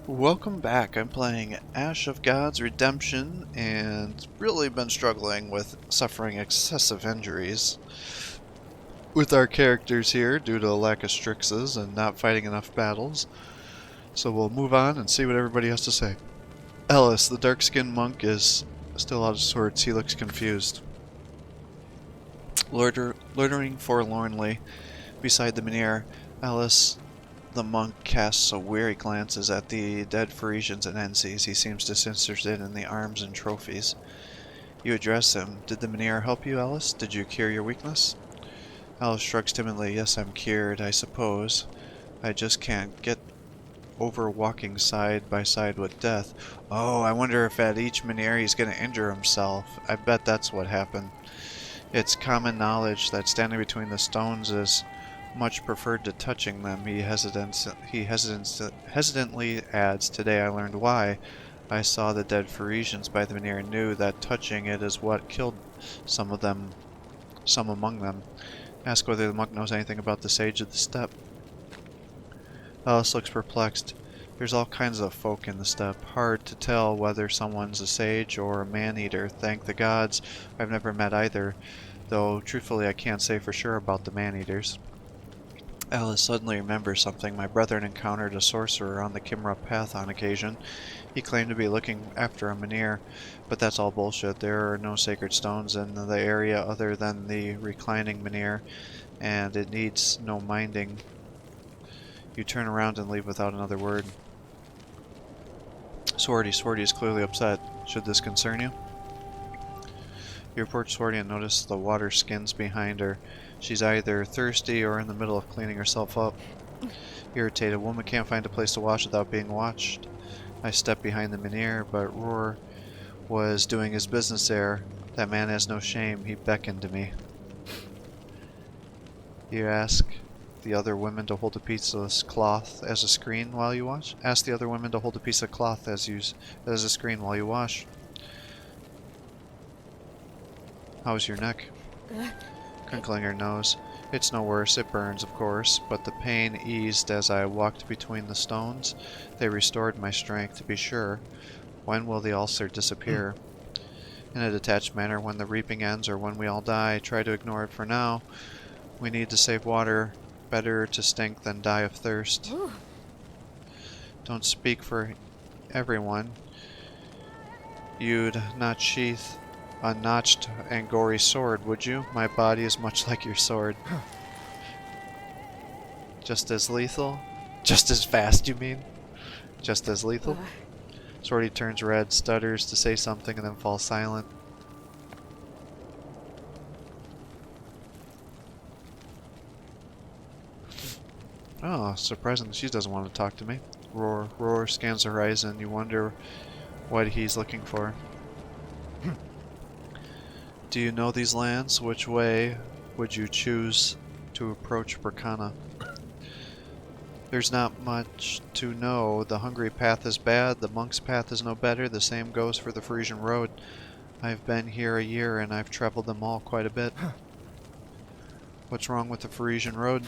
Welcome back. I'm playing Ash of God's Redemption and really been struggling with suffering excessive injuries with our characters here due to a lack of Strixes and not fighting enough battles. So we'll move on and see what everybody has to say. Ellis, the dark-skinned monk, is still out of sorts. He looks confused. Loitering forlornly beside the menhir, Ellis the monk casts a weary glances at the dead Parisians and NCs. He seems disinterested in the arms and trophies. You address him. Did the menhir help you, Ellis? Did you cure your weakness? Ellis shrugs timidly. Yes, I'm cured, I suppose. I just can't get over walking side by side with death. Oh, I wonder if at each menhir he's going to injure himself. I bet that's what happened. It's common knowledge that standing between the stones is much preferred to touching them. He hesitantly adds, Today I learned why. I saw the dead Parisians by the menhir and knew that touching it is what killed some among them. Ask whether the monk knows anything about the sage of the steppe. Alice looks perplexed. There's all kinds of folk in the steppe. Hard to tell whether someone's a sage or a man-eater. Thank the gods, I've never met either, though truthfully I can't say for sure about the man-eaters. Alice suddenly remembers something. My brethren encountered a sorcerer on the Kimra path on occasion. He claimed to be looking after a menhir, but that's all bullshit. There are no sacred stones in the area other than the reclining menhir, and it needs no minding. You turn around and leave without another word. Swarty is clearly upset. Should this concern you? You approach Swarty and notice the water skins behind her. She's either thirsty or in the middle of cleaning herself up. Irritated, woman can't find a place to wash without being watched. I step behind the menhir, but Roar was doing his business there. That man has no shame. He beckoned to me. You ask the other women to hold a piece of cloth as a screen while you wash? Ask the other women to hold a piece of cloth as a screen while you wash. How's your neck? Crinkling her nose. It's no worse. It burns, of course, but the pain eased as I walked between the stones. They restored my strength, to be sure. When will the ulcer disappear? In a detached manner, when the reaping ends or when we all die. Try to ignore it for now. We need to save water. Better to stink than die of thirst. Don't speak for everyone. You'd not sheath a notched and gory sword, would you? My body is much like your sword. Just as lethal? Just as fast, you mean? Just as lethal? Swordy turns red, stutters to say something, and then falls silent. Oh, surprisingly, she doesn't want to talk to me. Roar scans the horizon. You wonder what he's looking for. Do you know these lands? Which way would you choose to approach Burkana? There's not much to know. The Hungry path is bad, the Monk's path is no better, the same goes for the Frisian road. I've been here a year and I've traveled them all quite a bit. What's wrong with the Frisian road?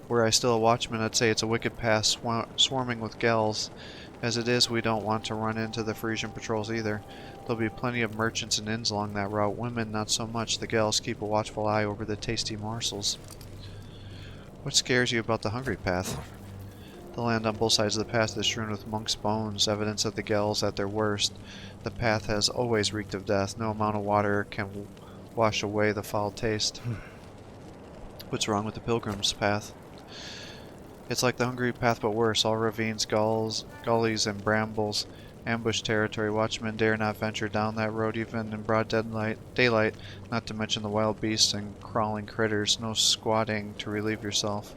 Were I still a watchman, I'd say it's a wicked path swarming with gals. As it is, we don't want to run into the Frisian patrols either. There'll be plenty of merchants and inns along that route. Women, not so much. The gals keep a watchful eye over the tasty morsels. What scares you about the Hungry path? The land on both sides of the path is strewn with monks' bones, evidence of the gals at their worst. The path has always reeked of death. No amount of water can wash away the foul taste. What's wrong with the pilgrim's path? It's like the Hungry path, but worse. All ravines, gullies, and brambles. Ambush territory. Watchmen dare not venture down that road even in broad daylight, not to mention the wild beasts and crawling critters. No squatting to relieve yourself.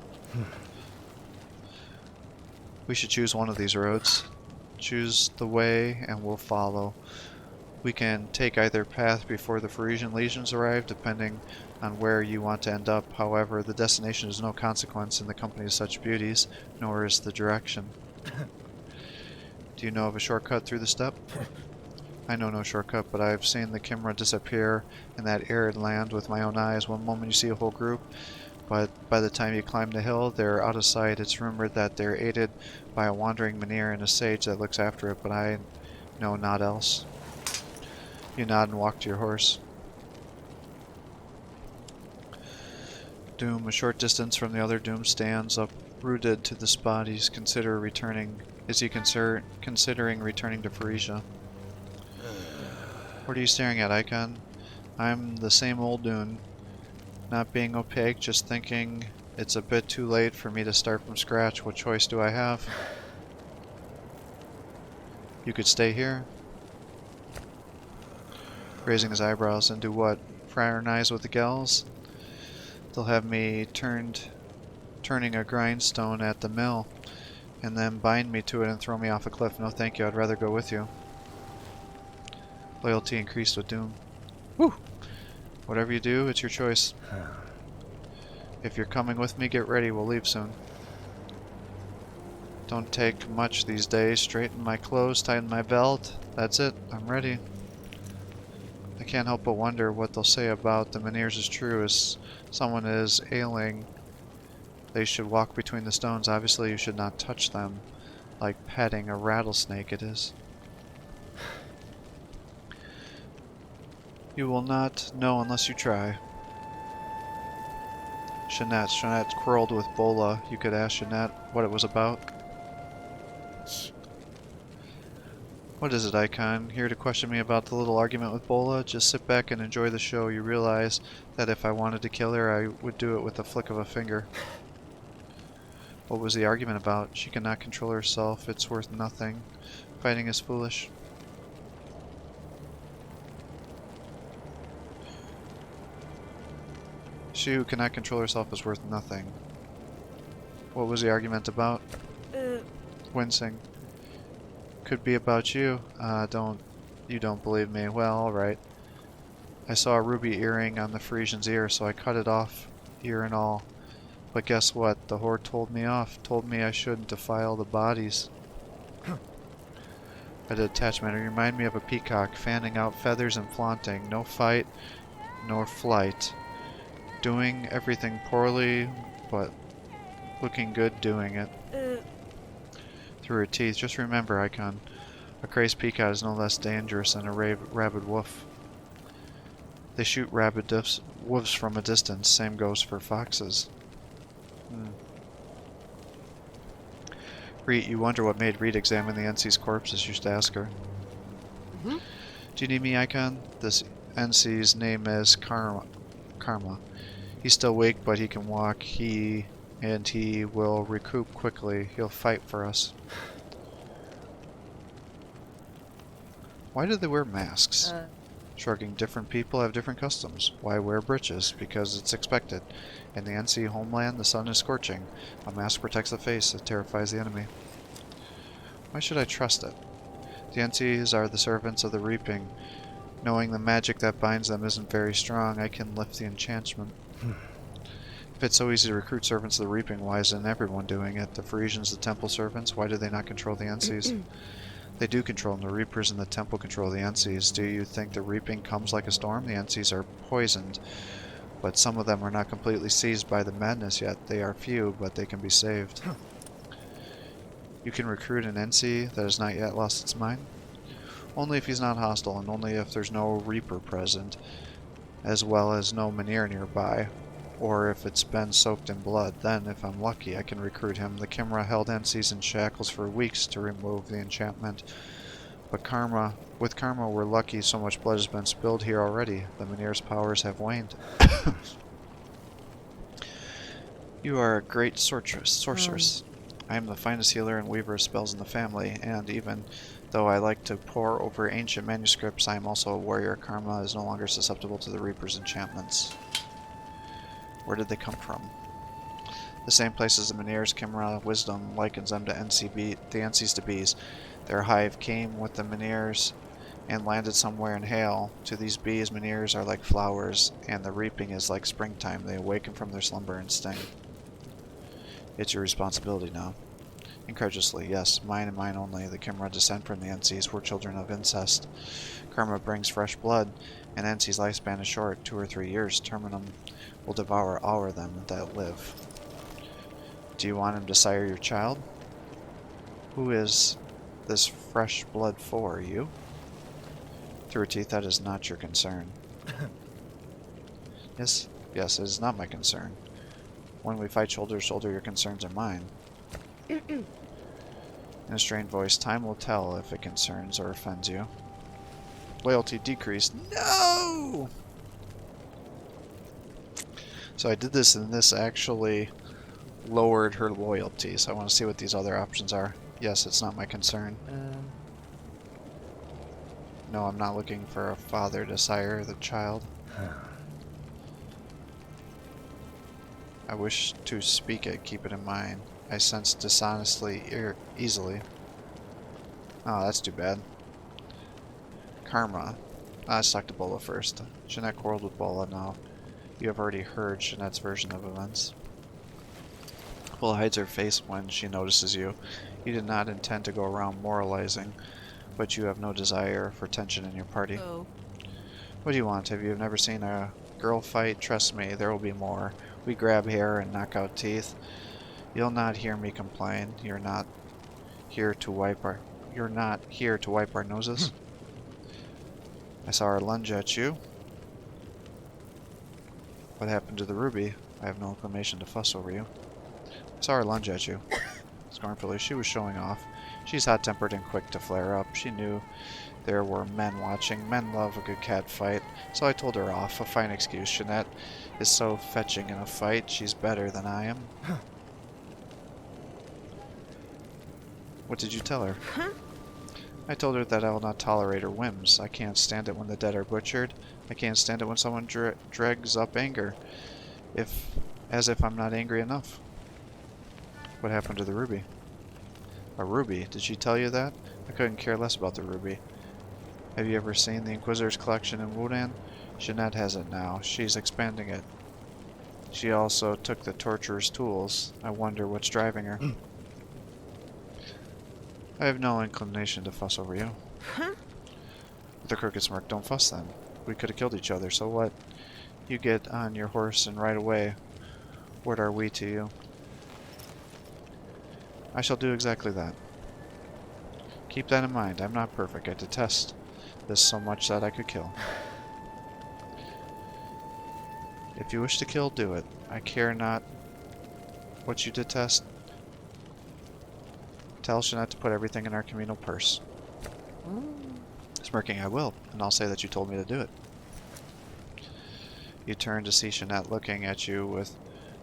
We should choose one of these roads. Choose the way and we'll follow. We can take either path before the Frisian legions arrive, depending on where you want to end up. However, the destination is no consequence in the company of such beauties, nor is the direction. Do you know of a shortcut through the steppe? I know no shortcut, but I've seen the Kimra disappear in that arid land with my own eyes. One moment you see a whole group, but by the time you climb the hill, they're out of sight. It's rumored that they're aided by a wandering Mynheer and a sage that looks after it, but I know not else. You nod and walk to your horse. Doom, a short distance from the other Doom, stands uprooted to the spot. Is he considering returning to Frisia? What are you staring at, Icon? I'm the same old Doom. Not being opaque, just thinking it's a bit too late for me to start from scratch. What choice do I have? You could stay here. Raising his eyebrows, and do what? Fraternize with the gals? They'll have me turning a grindstone at the mill, and then bind me to it and throw me off a cliff. No thank you, I'd rather go with you. Loyalty increased with Doom. Woo! Whatever you do, it's your choice. If you're coming with me, get ready, we'll leave soon. Don't take much these days. Straighten my clothes, tighten my belt. That's it, I'm ready. I can't help but wonder what they'll say about the Mynheers is true. As someone is ailing, they should walk between the stones. Obviously you should not touch them, like petting a rattlesnake it is. You will not know unless you try. Shanette quarreled with Bola. You could ask Shanette what it was about. What is it, Icon? Here to question me about the little argument with Bola? Just sit back and enjoy the show. You realize that if I wanted to kill her, I would do it with a flick of a finger. What was the argument about? She cannot control herself. It's worth nothing. Fighting is foolish. She who cannot control herself is worth nothing. What was the argument about? Wincing. Could be about you. You don't believe me. Well, alright. I saw a ruby earring on the Frisian's ear, so I cut it off, ear and all. But guess what? The whore told me off. Told me I shouldn't defile the bodies. A detachment. You remind me of a peacock, fanning out feathers and flaunting. No fight, nor flight. Doing everything poorly, but looking good doing it. Through her teeth. Just remember, Icon, a crazed peacock is no less dangerous than a rabid wolf. They shoot rabid wolves from a distance. Same goes for foxes. Reed, you wonder what made Reed examine the NC's corpses. You should ask her. Do you need me, Icon? This NC's name is Karma. He's still weak, but he can walk. He will recoup quickly. He'll fight for us. Why do they wear masks? Shrugging. Different people have different customs. Why wear breeches? Because it's expected. In the NC homeland, the sun is scorching. A mask protects the face. It terrifies the enemy. Why should I trust it? The NCs are the servants of the reaping. Knowing the magic that binds them isn't very strong, I can lift the enchantment. If it's so easy to recruit servants of the reaping, why isn't everyone doing it? The Frisians, the temple servants, why do they not control the NCs? They do control them. The reapers in the temple control the NCs. Do you think the reaping comes like a storm? The NCs are poisoned, but some of them are not completely seized by the madness yet. They are few, but they can be saved. You can recruit an NC that has not yet lost its mind? Only if he's not hostile, and only if there's no reaper present, as well as no Mynheer nearby, or if it's been soaked in blood. Then, if I'm lucky, I can recruit him. The Chimera held NCs in shackles for weeks to remove the enchantment. But with Karma, we're lucky so much blood has been spilled here already. The Mynheer's powers have waned. You are a great sorceress. I am the finest healer and weaver of spells in the family, and even though I like to pore over ancient manuscripts, I am also a warrior. Karma is no longer susceptible to the Reaper's enchantments. Where did they come from? The same place as the Mynheer's. Chimera wisdom likens them to the NCs to bees. Their hive came with the Mynheers and landed somewhere in hail. To these bees, Mynheers are like flowers, and the reaping is like springtime. They awaken from their slumber and sting. It's your responsibility now. Incredulously, yes, mine and mine only. The Kimra descend from the NCs. We're children of incest. Karma brings fresh blood, and NC's lifespan is short, 2 or 3 years. Terminum will devour all of them that live. Do you want him to sire your child? Who is this fresh blood for? You? Through her teeth, that is not your concern. Yes, it is not my concern. When we fight shoulder to shoulder, your concerns are mine. In a strained voice, time will tell if it concerns or offends you. Loyalty decreased. No! So I did this, and this actually lowered her loyalty. So I want to see what these other options are. Yes, it's not my concern. No, I'm not looking for a father to sire the child. I wish to speak it, keep it in mind. I sense dishonestly easily. Oh, that's too bad. Karma. Let's talk to Bola first. Jeanette quarreled with Bola now. You have already heard Jeanette's version of events. Bola hides her face when she notices you. You did not intend to go around moralizing, but you have no desire for tension in your party. Oh. What do you want? Have you never seen a girl fight? Trust me, there will be more. We grab hair and knock out teeth. You'll not hear me complain. You're not here to wipe our noses. I saw her lunge at you. What happened to the ruby? I have no inclination to fuss over you. I saw her lunge at you. Scornfully, she was showing off. She's hot-tempered and quick to flare up. She knew there were men watching. Men love a good cat fight. So I told her off. A fine excuse. Jeanette is so fetching in a fight. She's better than I am. What did you tell her? I told her that I will not tolerate her whims. I can't stand it when the dead are butchered. I can't stand it when someone dregs up anger. As if I'm not angry enough. What happened to the ruby? A ruby? Did she tell you that? I couldn't care less about the ruby. Have you ever seen the Inquisitor's collection in Wudan? Jeanette has it now. She's expanding it. She also took the Torturer's tools. I wonder what's driving her. I have no inclination to fuss over you. With a crooked smirk, don't fuss then. We could have killed each other, so what? You get on your horse and ride away. What are we to you? I shall do exactly that. Keep that in mind. I'm not perfect. I detest this so much that I could kill. If you wish to kill, do it. I care not what you detest. Tell Jeanette to put everything in our communal purse. Smirking, I will, and I'll say that you told me to do it. You turn to see Jeanette looking at you with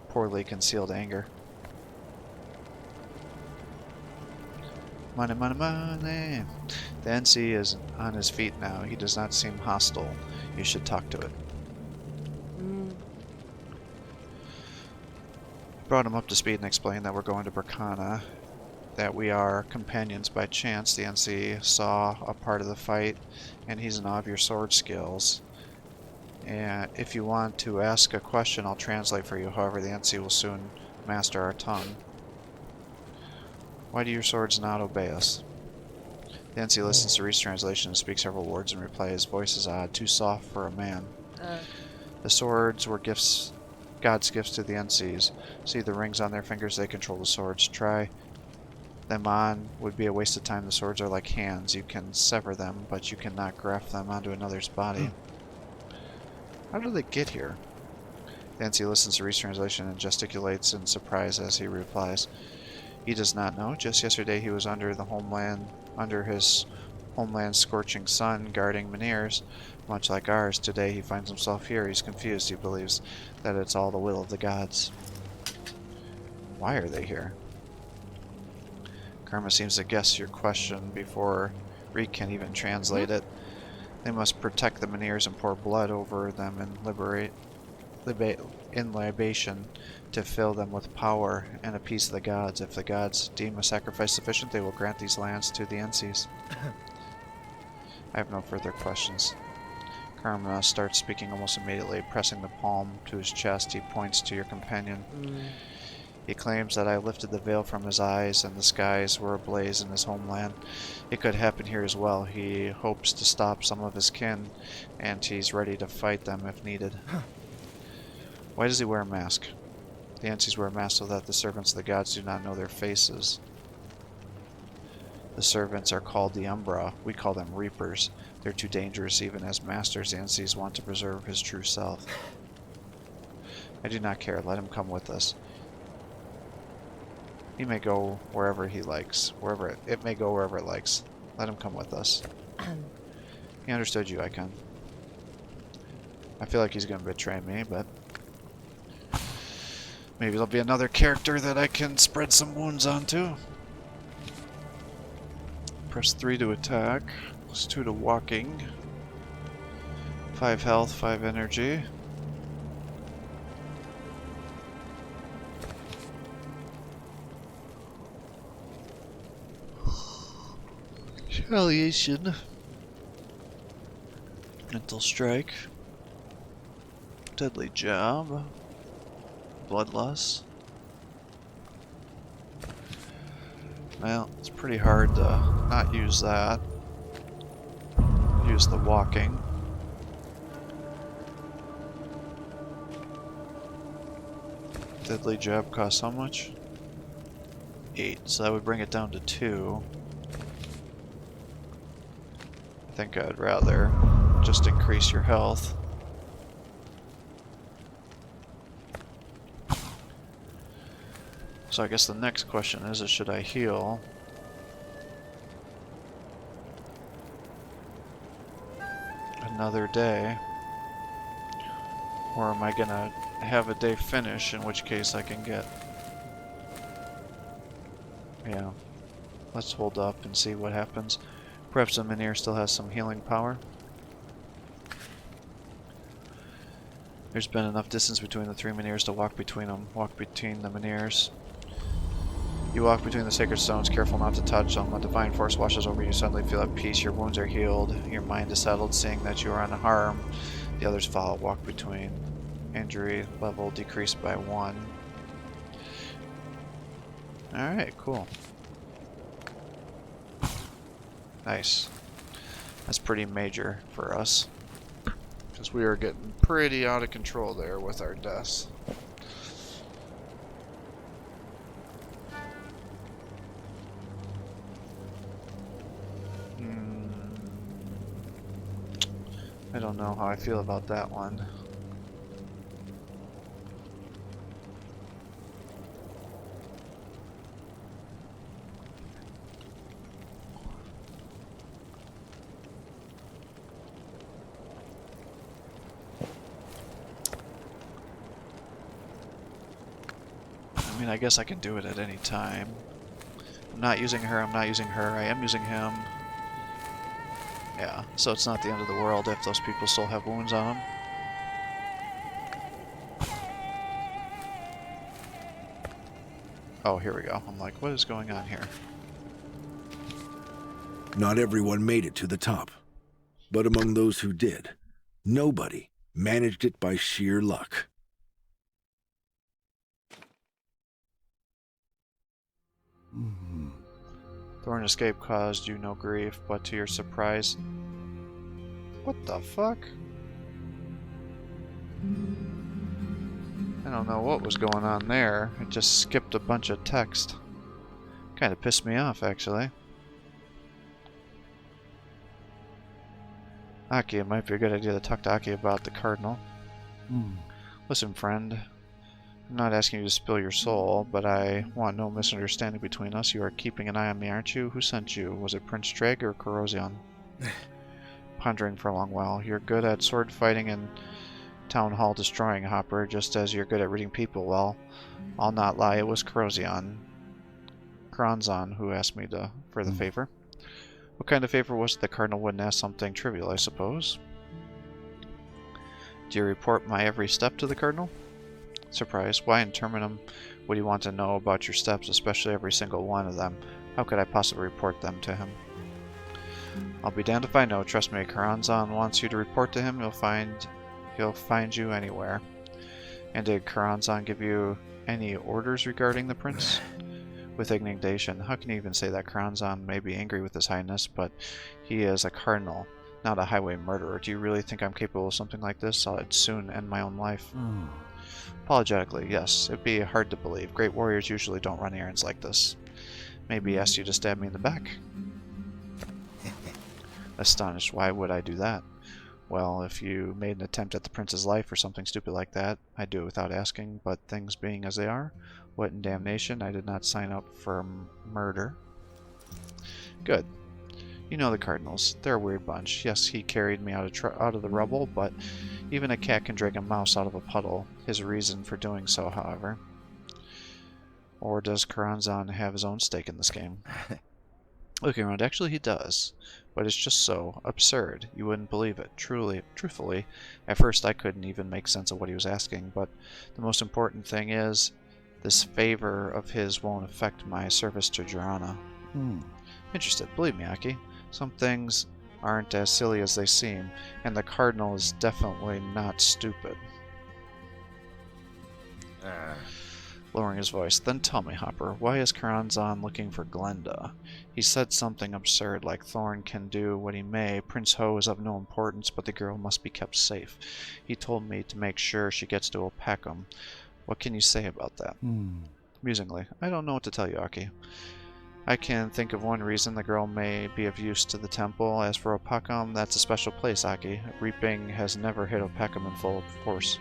poorly concealed anger. Money, money, money! The NC is on his feet now. He does not seem hostile. You should talk to it. Brought him up to speed and explained that we're going to Burkana, that we are companions by chance. The NC saw a part of the fight, and he's in awe of your sword skills. And if you want to ask a question, I'll translate for you. However, the NC will soon master our tongue. Why do your swords not obey us? The NC listens to Reed's translation and speaks several words in reply. His voice is odd, too soft for a man. The swords were gifts, God's gifts to the NCs. See the rings on their fingers? They control the swords. Try them on would be a waste of time. The swords are like hands. You can sever them, but you cannot graft them onto another's body. How did they get here? The NC listens to Reed's translation and gesticulates in surprise as he replies. He does not know. Just yesterday he was under his homeland's scorching sun, guarding Meniers, much like ours. Today he finds himself here. He's confused. He believes that it's all the will of the gods. Why are they here? Karma seems to guess your question before Reed can even translate it. They must protect the Meniers and pour blood over them and in libation to fill them with power and appease the gods. If the gods deem a sacrifice sufficient, they will grant these lands to the NCs. I have no further questions. Karma starts speaking almost immediately, pressing the palm to his chest. He points to your companion. He claims that I lifted the veil from his eyes and the skies were ablaze in his homeland. It could happen here as well. He hopes to stop some of his kin, and he's ready to fight them if needed. Why does he wear a mask? The Anses wear masks so that the servants of the gods do not know their faces. The servants are called the Umbra. We call them Reapers. They're too dangerous even as masters. The Anses want to preserve his true self. I do not care. Let him come with us. He may go wherever he likes. It may go wherever it likes. Let him come with us. He understood you, Icon. I feel like he's going to betray me, but maybe there'll be another character that I can spread some wounds onto. Press 3 to attack. Plus 2 to walking. 5 health, 5 energy. Retaliation. Mental strike. Deadly jab. Bloodlust. Well, it's pretty hard to not use that. Use the walking. Deadly jab costs how much? 8, so that would bring it down to 2. I think I'd rather just increase your health. So I guess the next question is should I heal? Another day? Or am I gonna have a day finish, in which case I can get... Yeah. Let's hold up and see what happens. Perhaps the Mynheer still has some healing power. There's been enough distance between the 3 Mynheers to walk between them. Walk between the Mynheers. You walk between the sacred stones, careful not to touch them. A divine force washes over you. Suddenly feel at peace. Your wounds are healed. Your mind is settled, seeing that you are unharmed. The others follow. Walk between. Injury level decreased by 1. Alright, cool. Nice. That's pretty major for us. Because we are getting pretty out of control there with our deaths. I don't know how I feel about that one. I mean, I guess I can do it at any time. I'm not using her, I'm not using her, I am using him. Yeah, so it's not the end of the world if those people still have wounds on them. Oh, here we go. I'm like, what is going on here? Not everyone made it to the top. But among those who did, nobody managed it by sheer luck. Thorn escape caused you no grief, but to your surprise... What the fuck? I don't know what was going on there. It just skipped a bunch of text. Kind of pissed me off, actually. Aki, it might be a good idea to talk to Aki about the Cardinal. Listen, friend. I'm not asking you to spill your soul, but I want no misunderstanding between us. You are keeping an eye on me, aren't you? Who sent you? Was it Prince Dreg or Corrosion? Pondering for a long while. You're good at sword fighting and town hall destroying, Hopper, just as you're good at reading people. Well, I'll not lie, it was Corrosion. Kronzon who asked me for the favor. What kind of favor was it? The Cardinal wouldn't ask something trivial, I suppose. Do you report my every step to the Cardinal? Surprise. Why in Terminum would you want to know about your steps, especially every single one of them? How could I possibly report them to him? I'll be damned if I know. Trust me, Karanzan wants you to report to him. He'll find you anywhere. And did Karanzan give you any orders regarding the prince? With indignation. How can you even say that? Karanzan may be angry with his highness, but he is a cardinal, not a highway murderer. Do you really think I'm capable of something like this? I'd soon end my own life. Apologetically, yes. It'd be hard to believe. Great warriors usually don't run errands like this. Maybe he asked you to stab me in the back. Astonished. Why would I do that? Well, if you made an attempt at the prince's life or something stupid like that, I'd do it without asking, but things being as they are, what in damnation? I did not sign up for murder. Good. You know the Cardinals. They're a weird bunch. Yes, he carried me out of the rubble, but even a cat can drag a mouse out of a puddle. His reason for doing so, however. Or does Karanzan have his own stake in this game? Looking around, actually he does. But it's just so absurd. You wouldn't believe it. Truthfully, at first I couldn't even make sense of what he was asking, but the most important thing is, this favor of his won't affect my service to Jirana. Interested. Believe me, Aki. Some things aren't as silly as they seem, and the Cardinal is definitely not stupid. Lowering his voice. Then tell me, Hopper, why is Karanzan looking for Glenda? He said something absurd, like Thorn can do what he may. Prince Ho is of no importance, but the girl must be kept safe. He told me to make sure she gets to Opacum. What can you say about that? Musingly. I don't know what to tell you, Aki. I can think of one reason the girl may be of use to the temple. As for Opacum, that's a special place, Aki. Reaping has never hit Opacum in full force.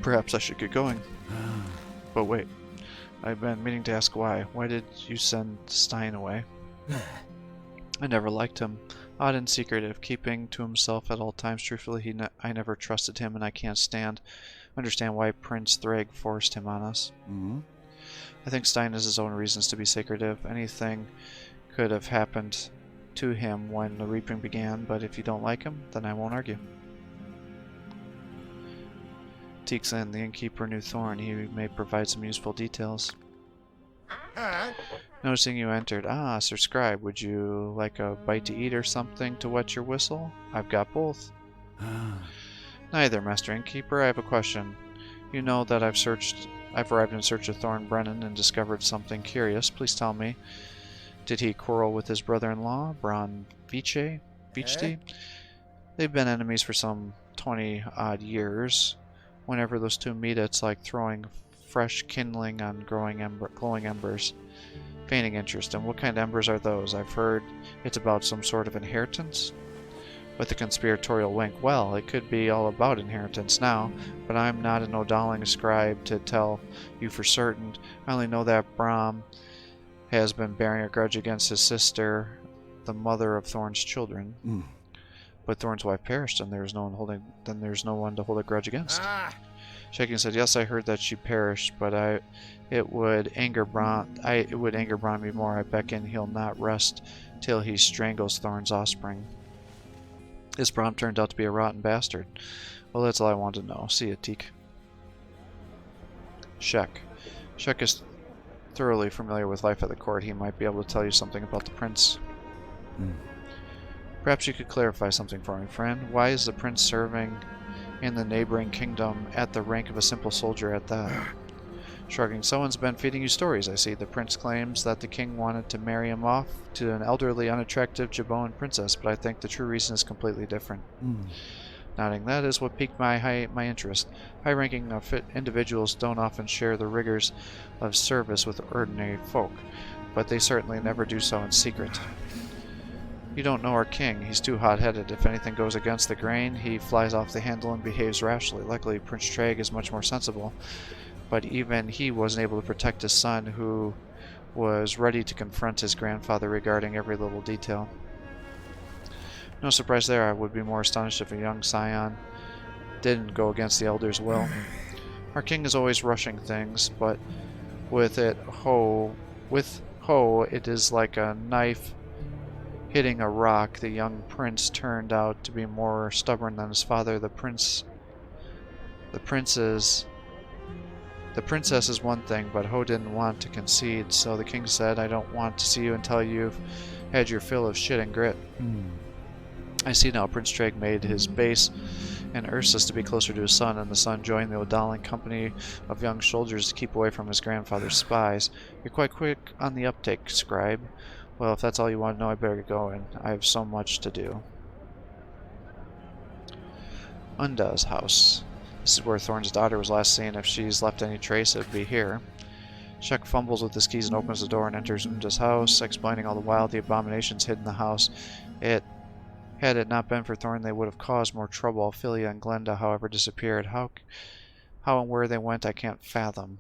Perhaps I should get going. But wait, I've been meaning to ask why. Why did you send Stein away? I never liked him. Odd and secretive, keeping to himself at all times. Truthfully, I never trusted him, and I can't understand why Prince Thrag forced him on us. I think Stein has his own reasons to be secretive. Anything could have happened to him when the reaping began, but if you don't like him, then I won't argue. Teek's the innkeeper knew Thorn. He may provide some useful details. Noticing you entered. Ah, Sir Scribe, would you like a bite to eat or something to wet your whistle? I've got both. Neither, Master Innkeeper. I have a question. You know that I've arrived in search of Thorn Brennan and discovered something curious. Please tell me. Did he quarrel with his brother-in-law, Bron Vichte? They've been enemies for some 20-odd years. Whenever those two meet, it's like throwing fresh kindling on glowing embers. Feigning interest. And what kind of embers are those? I've heard it's about some sort of inheritance? With a conspiratorial wink. Well, it could be all about inheritance now, but I'm not an O'Dowling scribe to tell you for certain. I only know that Brom has been bearing a grudge against his sister, the mother of Thorn's children. But Thorn's wife perished, and there's no one to hold a grudge against. Shaking said, "Yes, I heard that she perished, but it would anger Brom even more. I beckon he'll not rest till he strangles Thorn's offspring." This Brom turned out to be a rotten bastard. Well, that's all I want to know. See ya, Teek. Shek. Shek is thoroughly familiar with life at the court. He might be able to tell you something about the prince. Perhaps you could clarify something for me, friend. Why is the prince serving in the neighboring kingdom at the rank of a simple soldier at that? Shrugging. Someone's been feeding you stories, I see. The prince claims that the king wanted to marry him off to an elderly, unattractive Jaboan princess, but I think the true reason is completely different. Nodding. That is what piqued my interest. High-ranking individuals don't often share the rigors of service with ordinary folk, but they certainly never do so in secret. You don't know our king. He's too hot-headed. If anything goes against the grain, he flies off the handle and behaves rashly. Luckily, Prince Trag is much more sensible, but even he wasn't able to protect his son, who was ready to confront his grandfather regarding every little detail. No surprise there. I would be more astonished if a young scion didn't go against the elder's will. Our king is always rushing things, but with Ho, it is like a knife hitting a rock. The young prince turned out to be more stubborn than his father. The princess is one thing, but Ho didn't want to concede, so the king said, I don't want to see you until you've had your fill of shit and grit. I see now. Prince Trag made his base and Ursus to be closer to his son, and the son joined the Odalan company of young soldiers to keep away from his grandfather's spies. You're quite quick on the uptake, scribe. Well, if that's all you want to know, I better get going. I have so much to do. Unda's house. This is where Thorn's daughter was last seen. If she's left any trace, it would be here. Shek fumbles with his keys and opens the door and enters Unda's house, explaining all the while the abominations hid in the house. Had it not been for Thorn, they would have caused more trouble. Ophelia and Glenda, however, disappeared. How and where they went, I can't fathom.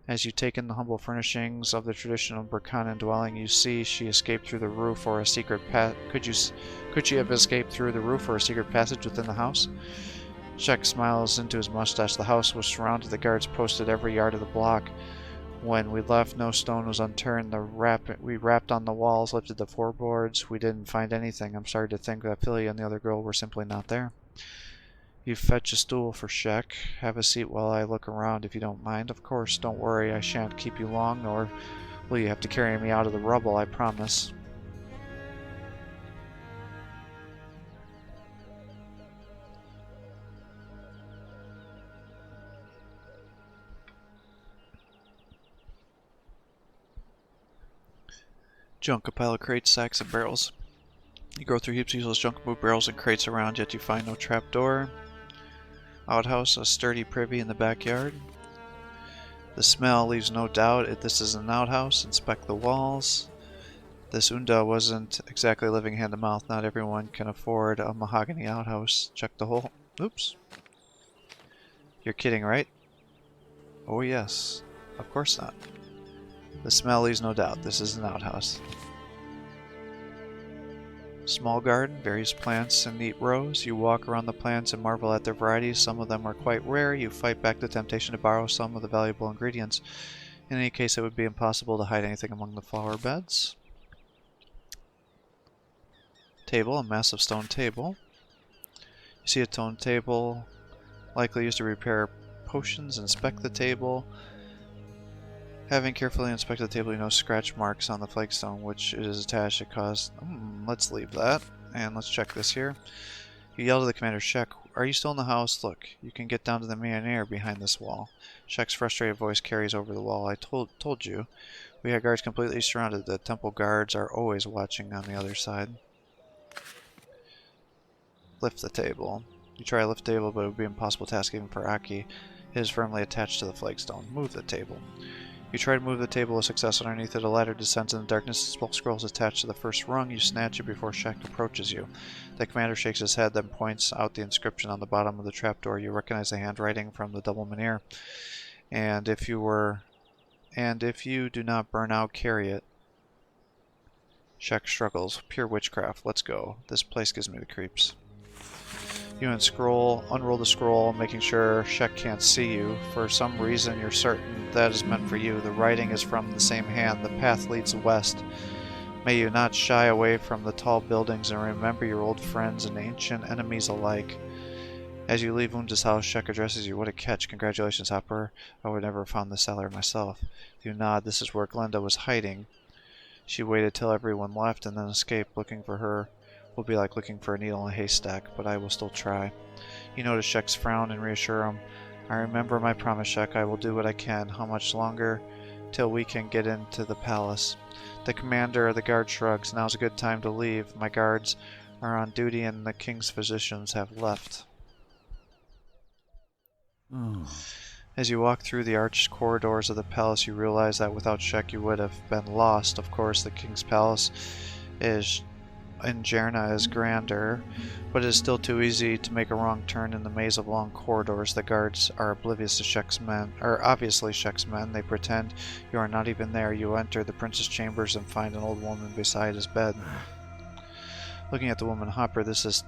As you take in the humble furnishings of the traditional Burkhanan dwelling, you see she escaped through the roof or a secret Could she have escaped through the roof or a secret passage within the house? Shek smiles into his mustache. The house was surrounded. The guards posted every yard of the block. When we left, no stone was unturned. We rapped on the walls, lifted the floorboards. We didn't find anything. I'm sorry to think that Philia and the other girl were simply not there. You fetch a stool for Shek. Have a seat while I look around, if you don't mind. Of course, don't worry. I shan't keep you long, nor will you have to carry me out of the rubble, I promise. Junk, a pile of crates, sacks, and barrels. You go through heaps of useless junk, move barrels and crates around, yet you find no trapdoor. Outhouse, a sturdy privy in the backyard. The smell leaves no doubt this is an outhouse. Inspect the walls. This Unda wasn't exactly living hand to mouth. Not everyone can afford a mahogany outhouse. Check the hole. Oops. You're kidding, right? Oh yes. Of course not. The smell leaves no doubt. This is an outhouse. Small garden, various plants in neat rows. You walk around the plants and marvel at their varieties. Some of them are quite rare. You fight back the temptation to borrow some of the valuable ingredients. In any case, it would be impossible to hide anything among the flower beds. Table, a massive stone table. You see a stone table, likely used to repair potions. Inspect the table. Having carefully inspected the table, you notice scratch marks on the flagstone, which it is attached. It caused... let's leave that, and let's check this here. You yell to the commander, Shek, are you still in the house? Look, you can get down to the main behind this wall. Shek's frustrated voice carries over the wall. I told you. We had guards completely surrounded. The temple guards are always watching on the other side. Lift the table. You try to lift the table, but it would be an impossible task even for Aki. It is firmly attached to the flagstone. Move the table. You try to move the table with success. Underneath it, a ladder descends in the darkness. The spell scroll is attached to the first rung. You snatch it before Shek approaches you. The commander shakes his head, then points out the inscription on the bottom of the trapdoor. You recognize the handwriting from the double menhir. And if you do not burn out, carry it. Shek struggles. Pure witchcraft. Let's go. This place gives me the creeps. You unroll the scroll, making sure Shek can't see you. For some reason, you're certain that is meant for you. The writing is from the same hand. The path leads west. May you not shy away from the tall buildings and remember your old friends and ancient enemies alike. As you leave Unda's house, Shek addresses you. What a catch. Congratulations, Hopper. I would never have found this cellar myself. You nod. This is where Glenda was hiding. She waited till everyone left and then escaped. Looking for her will be like looking for a needle in a haystack, but I will still try. You notice Shek's frown and reassure him. I remember my promise, Shek. I will do what I can. How much longer till we can get into the palace? The commander of the guard shrugs. Now's a good time to leave. My guards are on duty and the king's physicians have left. As you walk through the arched corridors of the palace, you realize that without Shek you would have been lost. Of course, the king's palace in Jerna is grander, but it is still too easy to make a wrong turn in the maze of long corridors. The guards are oblivious to Shek's men, or obviously Shek's men. They pretend you are not even there. You enter the prince's chambers and find an old woman beside his bed. Looking at the woman, Hopper, this is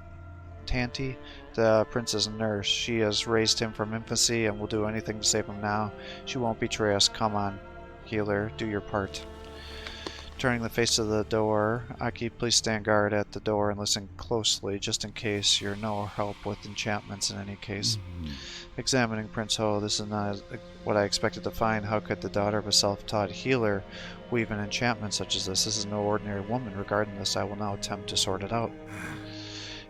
Tanti, the prince's nurse. She has raised him from infancy and will do anything to save him now. She won't betray us. Come on, healer, do your part. Turning the face to the door, Aki, please stand guard at the door and listen closely, just in case you're no help with enchantments in any case. Examining Prince Ho, this is not what I expected to find. How could the daughter of a self-taught healer weave an enchantment such as this? This is no ordinary woman. Regarding this, I will now attempt to sort it out.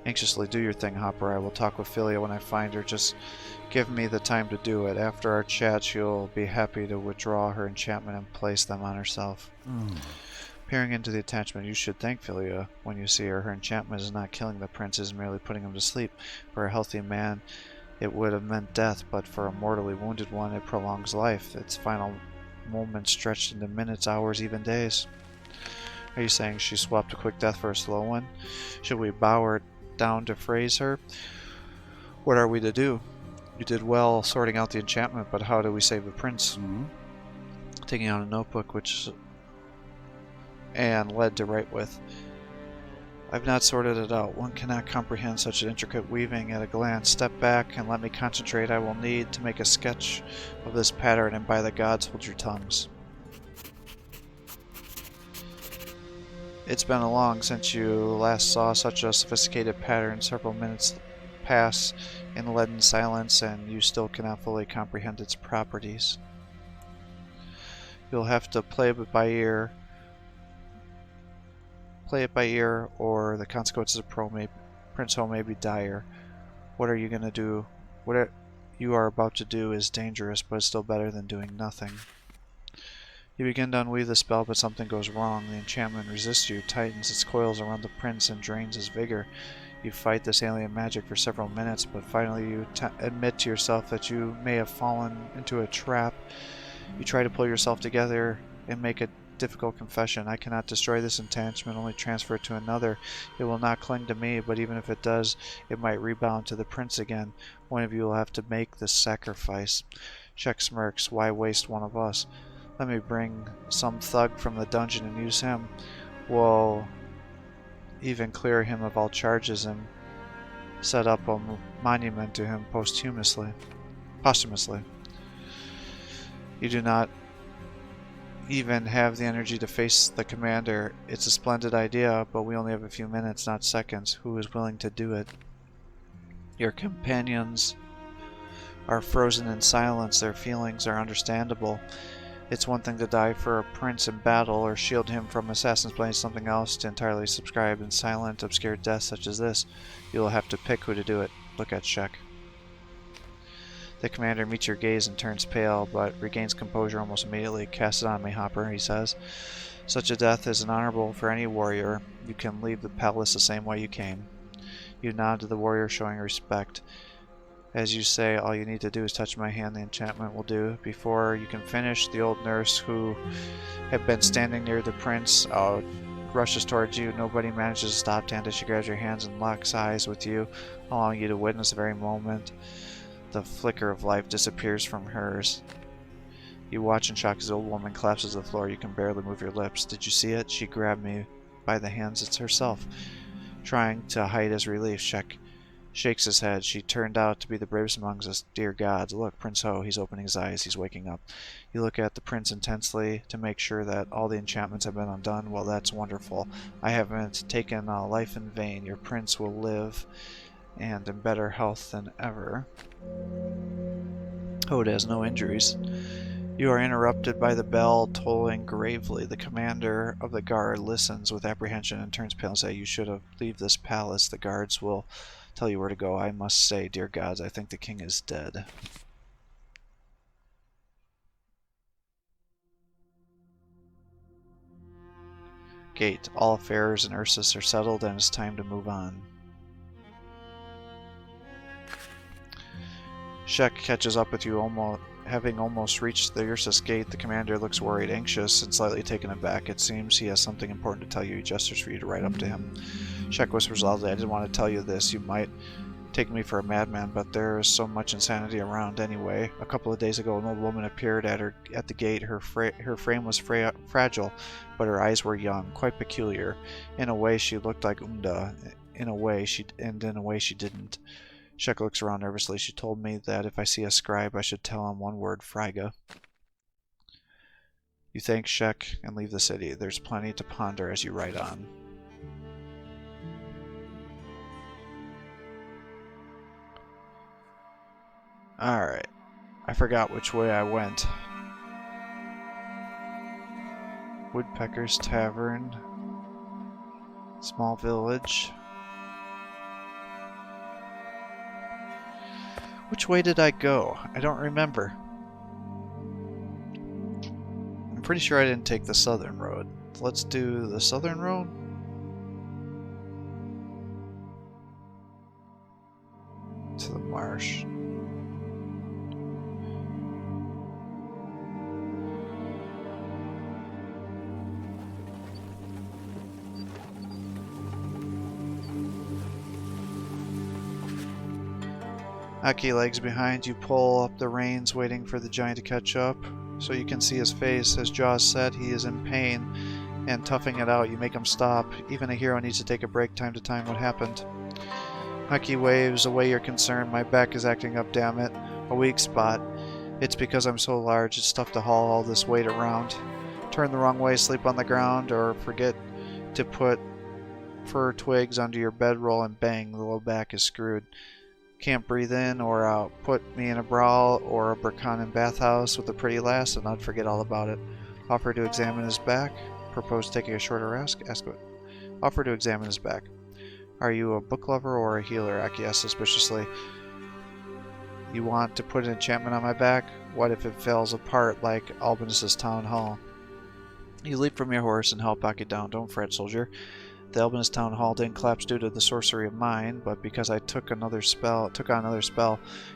Anxiously do your thing, Hopper. I will talk with Philia when I find her. Just give me the time to do it. After our chat, she'll be happy to withdraw her enchantment and place them on herself. Peering into the attachment, you should thank Philia when you see her. Her enchantment is not killing the prince, it is merely putting him to sleep. For a healthy man, it would have meant death, but for a mortally wounded one, it prolongs life. Its final moments stretched into minutes, hours, even days. Are you saying she swapped a quick death for a slow one? Should we bow her down to phrase her? What are we to do? You did well sorting out the enchantment, but how do we save the prince? Taking out a notebook, which Anne led to write with. I've not sorted it out. One cannot comprehend such an intricate weaving at a glance. Step back and let me concentrate. I will need to make a sketch of this pattern, and by the gods, hold your tongues. It's been long since you last saw such a sophisticated pattern. Several minutes pass in leaden silence, and you still cannot fully comprehend its properties. You'll have to play it by ear. Or the consequences of Prince Ho may be dire. What are you going to do? What you are about to do is dangerous, but it's still better than doing nothing. You begin to unweave the spell, but something goes wrong. The enchantment resists you, tightens its coils around the prince, and drains his vigor. You fight this alien magic for several minutes, but finally you admit to yourself that you may have fallen into a trap. You try to pull yourself together and make a difficult confession. I cannot destroy this attachment, only transfer it to another. It will not cling to me, but even if it does, it might rebound to the prince again. One of you will have to make this sacrifice. Shek smirks. Why waste one of us? Let me bring some thug from the dungeon and use him. We'll even clear him of all charges and set up a monument to him posthumously. You do not even have the energy to face the commander. It's a splendid idea, but we only have a few minutes, not seconds. Who is willing to do it? Your companions are frozen in silence. Their feelings are understandable. It's one thing to die for a prince in battle or shield him from assassins, but it's something else to entirely subscribe in silent, obscure death such as this. You'll have to pick who to do it. Look at Shek. The commander meets your gaze and turns pale, but regains composure almost immediately. Cast it on me, Hopper, he says. Such a death is honorable for any warrior. You can leave the palace the same way you came. You nod to the warrior, showing respect. As you say, all you need to do is touch my hand, the enchantment will do. Before you can finish, the old nurse, who had been standing near the prince, rushes towards you. Nobody manages to stop Tanda. She grabs your hands and locks eyes with you, allowing you to witness the very moment the flicker of life disappears from hers. You watch in shock as the old woman collapses to the floor. You can barely move your lips. Did you see it? She grabbed me by the hands. It's herself. Trying to hide his relief, Shek shakes his head. She turned out to be the bravest among us. Dear gods, look, Prince Ho. He's opening his eyes. He's waking up. You look at the prince intensely to make sure that all the enchantments have been undone. Well, that's wonderful. I haven't taken a life in vain. Your prince will live, and in better health than ever. Hode has no injuries. You are interrupted by the bell tolling gravely. The commander of the guard listens with apprehension and turns pale and says, You should have left this palace. The guards will tell you where to go. I must say, dear gods, I think the king is dead. Gate. All affairs in Ursus are settled and it's time to move on. Shek catches up with you, having almost reached the Ursus gate. The commander looks worried, anxious, and slightly taken aback. It seems he has something important to tell you. He gestures for you to ride up to him. Shek whispers loudly, I didn't want to tell you this. You might take me for a madman, but there is so much insanity around anyway. A couple of days ago, an old woman appeared at the gate. Her frame was fragile, but her eyes were young, quite peculiar. In a way, she looked like Unda. In a way, she didn't. Shek looks around nervously. She told me that if I see a scribe, I should tell him one word, Fraiga. You thank Shek and leave the city. There's plenty to ponder as you ride on. Alright. I forgot which way I went. Woodpecker's Tavern. Small village. Which way did I go? I don't remember. I'm pretty sure I didn't take the southern road. Let's do the southern road. To the marsh. Aki lags behind you, pull up the reins, waiting for the giant to catch up. So you can see his face. His jaws set, he is in pain, and toughing it out, you make him stop. Even a hero needs to take a break time to time. What happened? Aki waves away your concern. My back is acting up, damn it. A weak spot. It's because I'm so large, it's tough to haul all this weight around. Turn the wrong way, sleep on the ground, or forget to put fir twigs under your bedroll and bang, the low back is screwed. Can't breathe in or out. Put me in a brawl or a Burkhanan bathhouse with a pretty lass and I'd forget all about it. Offer to examine his back. Propose taking a shorter rest. Ask what. Offer to examine his back. Are you a book lover or a healer? Aki asks suspiciously. You want to put an enchantment on my back? What if it falls apart like Albinus's town hall? You leap from your horse and help Aki down. Don't fret, soldier. The Albinus town hall didn't collapse due to the sorcery of mine, but because I took on another spell.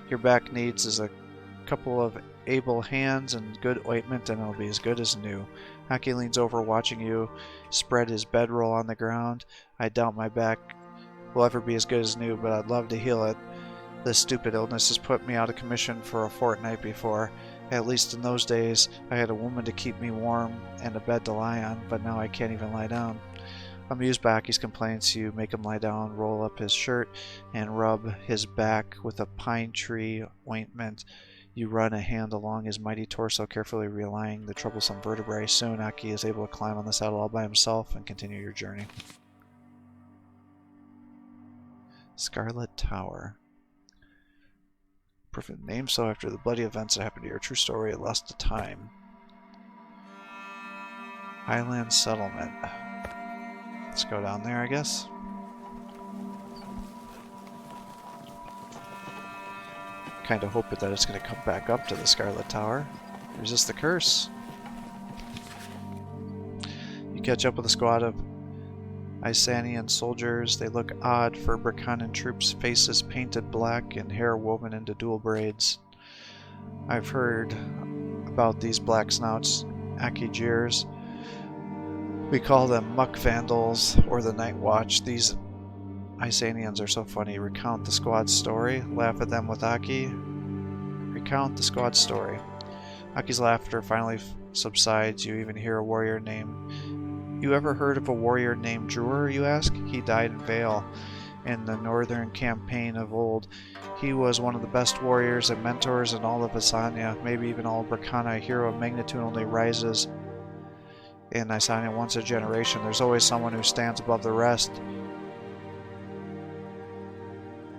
Your back needs is a couple of able hands and good ointment, and it'll be as good as new. Aki leans over, watching you spread his bedroll on the ground. I doubt my back will ever be as good as new, but I'd love to heal it. This stupid illness has put me out of commission for a fortnight before. At least in those days, I had a woman to keep me warm and a bed to lie on, but now I can't even lie down. Amused by Aki's complaints, you make him lie down, roll up his shirt, and rub his back with a pine tree ointment. You run a hand along his mighty torso, carefully realigning the troublesome vertebrae. Soon, Aki is able to climb on the saddle all by himself and continue your journey. Scarlet Tower. Perfect name so after the bloody events that happened to your true story, it lost to time. Island Settlement. Let's go down there, I guess. Kinda hoping that it's gonna come back up to the Scarlet Tower. Resist the curse. You catch up with a squad of Isanian soldiers. They look odd for Burkhanan troops, faces painted black and hair woven into dual braids. I've heard about these black snouts, Aki jeers. We call them muck vandals or the night watch. These Isanians are so funny. Recount the squad's story. Laugh at them with Aki. Recount the squad's story. Aki's laughter finally subsides. You even hear a warrior name. You ever heard of a warrior named Drur, you ask? He died in Vale in the northern campaign of old. He was one of the best warriors and mentors in all of Isania, maybe even all of Burkana. A hero of magnitude only rises in Isania once a generation. There's always someone who stands above the rest.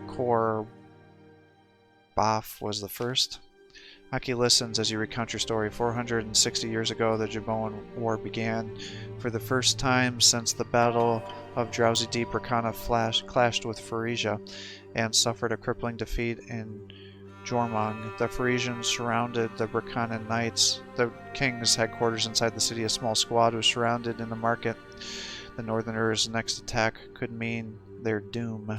Kor Baf was the first. Aki listens as you recount your story. 460 years ago, the Jaboan War began. For the first time since the Battle of Drowsy Deep, Burkana clashed with Pharesia and suffered a crippling defeat in Jormung. The Pharesians surrounded the Burkhanan knights. The king's headquarters inside the city, a small squad was surrounded in the market. The northerners' next attack could mean their doom.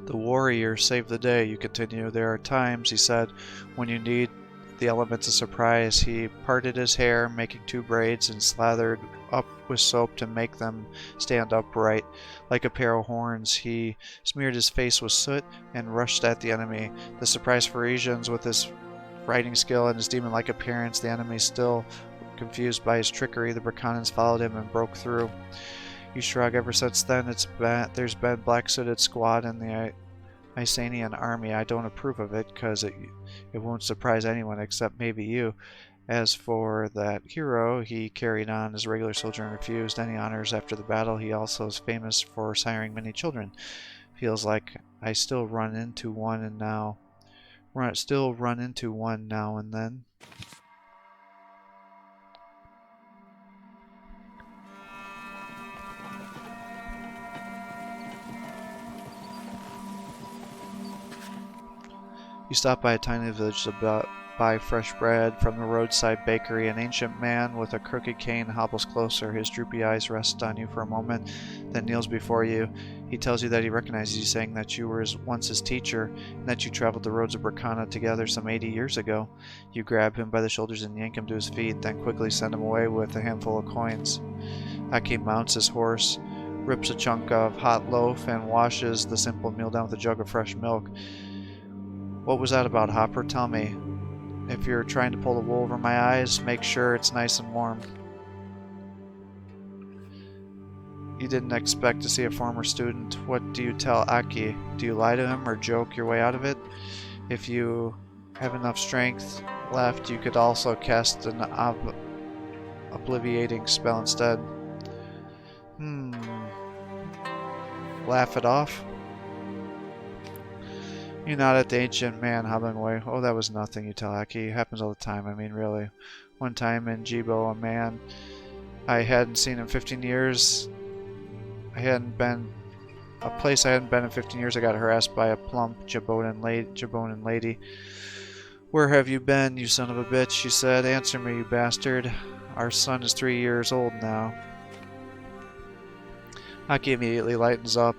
The warrior saved the day, you continue. There are times, he said, when you need the elements of surprise. He parted his hair, making 2 braids, and slathered up with soap to make them stand upright. Like a pair of horns, he smeared his face with soot and rushed at the enemy. The surprised Pharesians, with his fighting skill and his demon-like appearance, the enemy still confused by his trickery, the Burkhanans followed him and broke through. You shrug. Ever since then, there's been black-suited squad in the Isanian army. I don't approve of it, because it won't surprise anyone except maybe you. As for that hero, he carried on as a regular soldier and refused any honors after the battle. He also is famous for siring many children. Feels like I still run into one now and then. You stop by a tiny village to buy fresh bread from the roadside bakery. An ancient man with a crooked cane hobbles closer. His droopy eyes rest on you for a moment, then kneels before you. He tells you that he recognizes you, saying that you were once his teacher, and that you traveled the roads of Bracana together some 80 years ago. You grab him by the shoulders and yank him to his feet, then quickly send him away with a handful of coins. Aki mounts his horse, rips a chunk of hot loaf, and washes the simple meal down with a jug of fresh milk. What was that about, Hopper? Tell me. If you're trying to pull the wool over my eyes, make sure it's nice and warm. You didn't expect to see a former student. What do you tell Aki? Do you lie to him or joke your way out of it? If you have enough strength left, you could also cast an obliviating spell instead. Laugh it off? You nod at the ancient man hobbling away. Oh, that was nothing, you tell Aki. It happens all the time, I mean, really. One time in Jibo, a man I hadn't seen in 15 years. A place I hadn't been in 15 years, I got harassed by a plump Jabonan lady. Where have you been, you son of a bitch? She said. Answer me, you bastard. Our son is 3 years old now. Aki immediately lightens up.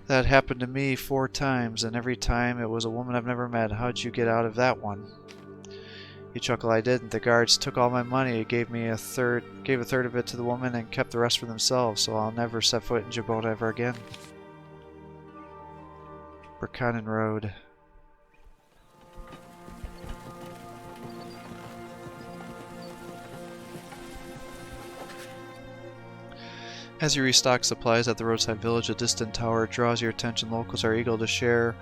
That happened to me 4 times, and every time it was a woman I've never met. How'd you get out of that one? You chuckle. I didn't. The guards took all my money, gave a third of it to the woman, and kept the rest for themselves, so I'll never set foot in Djibouti ever again. Burkanan Road. As you restock supplies at the roadside village, a distant tower draws your attention. Locals are eager to share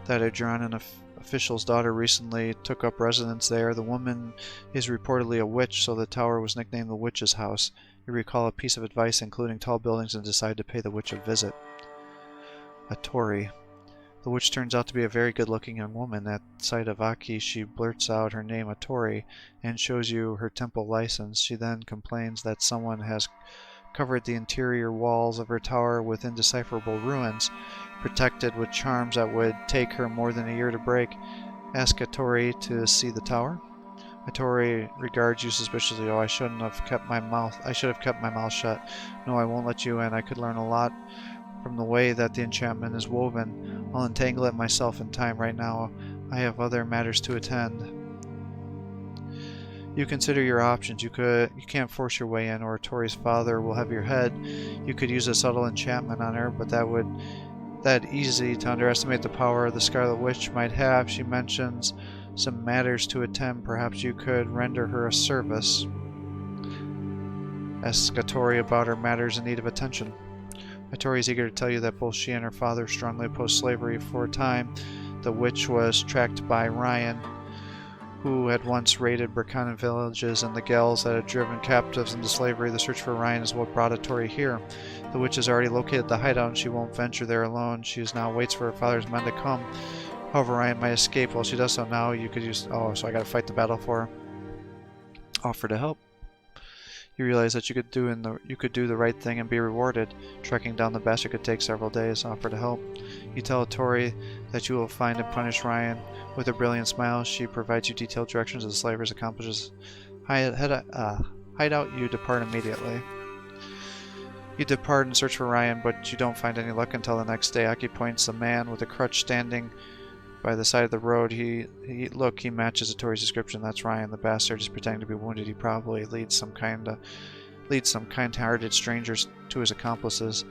that a Jaranan official's daughter recently took up residence there. The woman is reportedly a witch, so the tower was nicknamed the Witch's House. You recall a piece of advice, including tall buildings, and decide to pay the witch a visit. A Tory. The witch turns out to be a very good-looking young woman. At sight of Aki, she blurts out her name, Atori, and shows you her temple license. She then complains that someone has covered the interior walls of her tower with indecipherable ruins, protected with charms that would take her more than a year to break. Ask Atori to see the tower. Atori regards you suspiciously. Oh, I should have kept my mouth shut. No, I won't let you in. I could learn a lot from the way that the enchantment is woven. I'll entangle it myself in time. Right now, I have other matters to attend. You consider your options. You can't force your way in, or Tori's father will have your head. You could use a subtle enchantment on her, but that easy to underestimate the power the Scarlet Witch might have. She mentions some matters to attend. Perhaps you could render her a service. Ask Tori about her matters in need of attention. Tori is eager to tell you that both she and her father strongly opposed slavery. For a time, the witch was tracked by Ryan, who had once raided Burkanan villages, and the Gels that had driven captives into slavery. The search for Ryan is what brought Tori here. The witch has already located the hideout, and she won't venture there alone. She now waits for her father's men to come. However, Ryan might escape. While she does so now, you could use... Oh, so I gotta fight the battle for her. Offer to help. You realize that you could do the right thing and be rewarded. Trekking down the bastard could take several days. Offer to help. You tell Tori that you will find and punish Ryan. With a brilliant smile, she provides you detailed directions as the slavers accomplishes hideout. You depart immediately. You depart and search for Ryan, but you don't find any luck until the next day. Aki points a man with a crutch standing by the side of the road. He matches Tori's description. That's Ryan. The bastard is pretending to be wounded. He probably leads some kind-hearted strangers to his accomplices.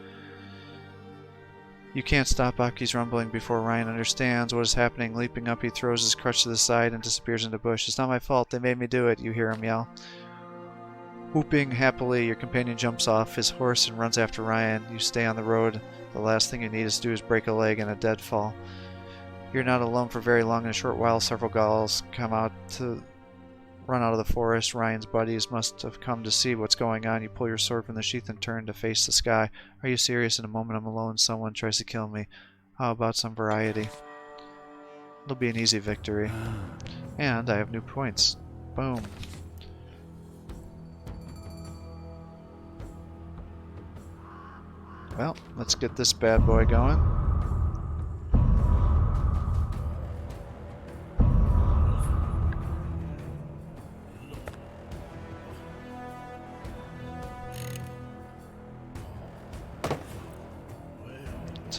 You can't stop Aki's rumbling before Ryan understands what is happening. Leaping up, he throws his crutch to the side and disappears into the bush. It's not my fault. They made me do it, you hear him yell. Whooping happily, your companion jumps off his horse and runs after Ryan. You stay on the road. The last thing you need to do is break a leg in a deadfall. You're not alone for very long. In a short while, several Gauls come out to run out of the forest. Ryan's buddies must have come to see what's going on. You pull your sword from the sheath and turn to face the sky. Are you serious? In a moment I'm alone. Someone tries to kill me. How about some variety? It'll be an easy victory. And I have new points. Boom. Well, let's get this bad boy going.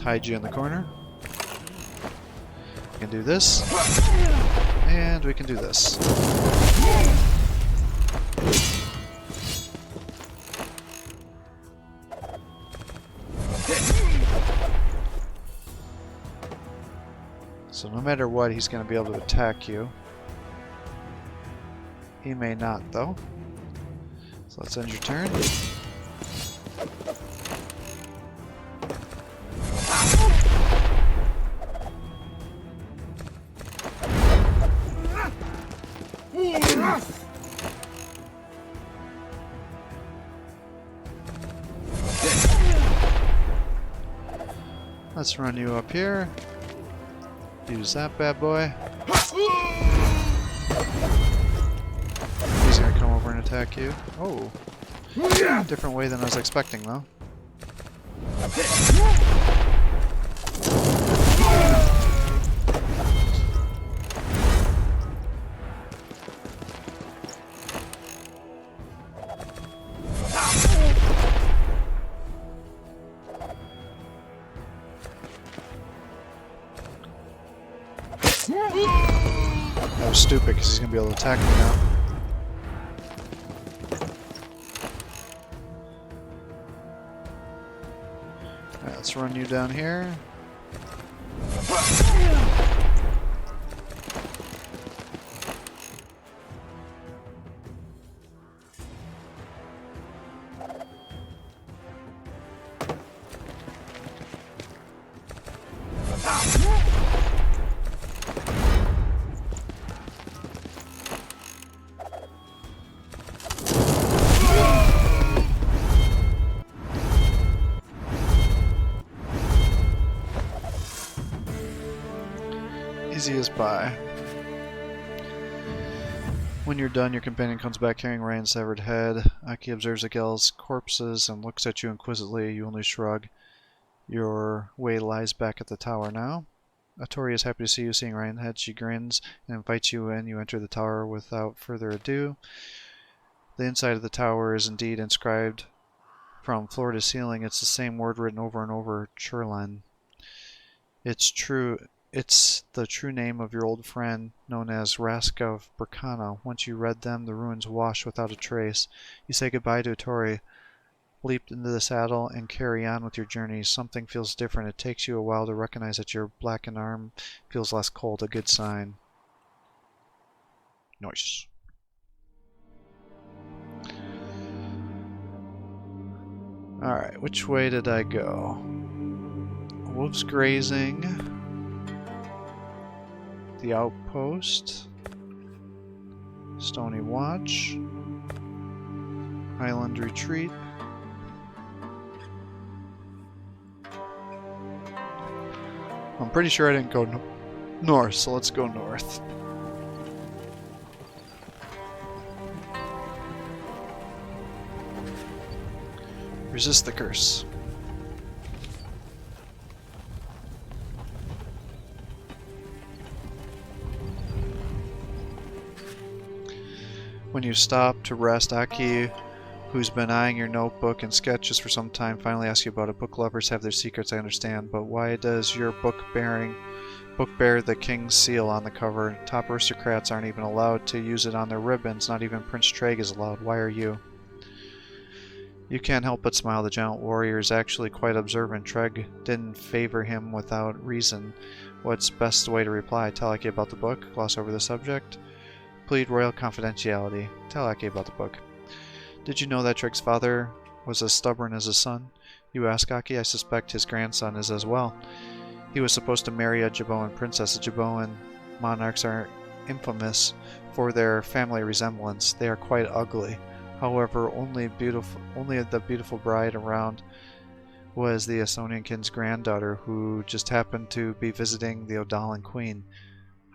hide you in the corner. We can do this. And we can do this. So no matter what, he's going to be able to attack you. He may not, though. So let's end your turn. Let's run you up here. Use that bad boy. He's gonna come over and attack you. Oh. Different way than I was expecting, though. That was stupid because he's going to be able to attack me now. Alright, let's run you down here. Easy as pie. When you're done, your companion comes back carrying Ryan's severed head. Aki observes the Gel's corpses and looks at you inquisitively. You only shrug. Your way lies back at the tower now. Atori is happy to see you. Seeing Ryan's head, she grins and invites you in. You enter the tower without further ado. The inside of the tower is indeed inscribed from floor to ceiling. It's the same word written over and over, Churlan. It's true. It's the true name of your old friend, known as Rask of Burkana. Once you read them, the ruins wash without a trace. You say goodbye to Atori, leap into the saddle, and carry on with your journey. Something feels different. It takes you a while to recognize that your blackened arm feels less cold. A good sign. Nice. Alright, which way did I go? Wolves grazing. The outpost, Stony Watch, Island Retreat, I'm pretty sure I didn't go north, so let's go north. Resist the curse. When you stop to rest, Aki, who's been eyeing your notebook and sketches for some time, finally asks you about it. Book lovers have their secrets, I understand, but why does your book bear the king's seal on the cover? Top aristocrats aren't even allowed to use it on their ribbons, not even Prince Treg is allowed. Why are you? You can't help but smile. The giant warrior is actually quite observant. Treg didn't favor him without reason. What's best way to reply? Tell Aki about the book? Gloss over the subject? Plead royal confidentiality. Tell Aki about the book. Did you know that Treg's father was as stubborn as his son? You ask Aki. I suspect his grandson is as well. He was supposed to marry a Jaboan princess. The Jaboan monarchs are infamous for their family resemblance. They are quite ugly. However, only the beautiful bride around was the Estonian king's granddaughter, who just happened to be visiting the Odalan queen.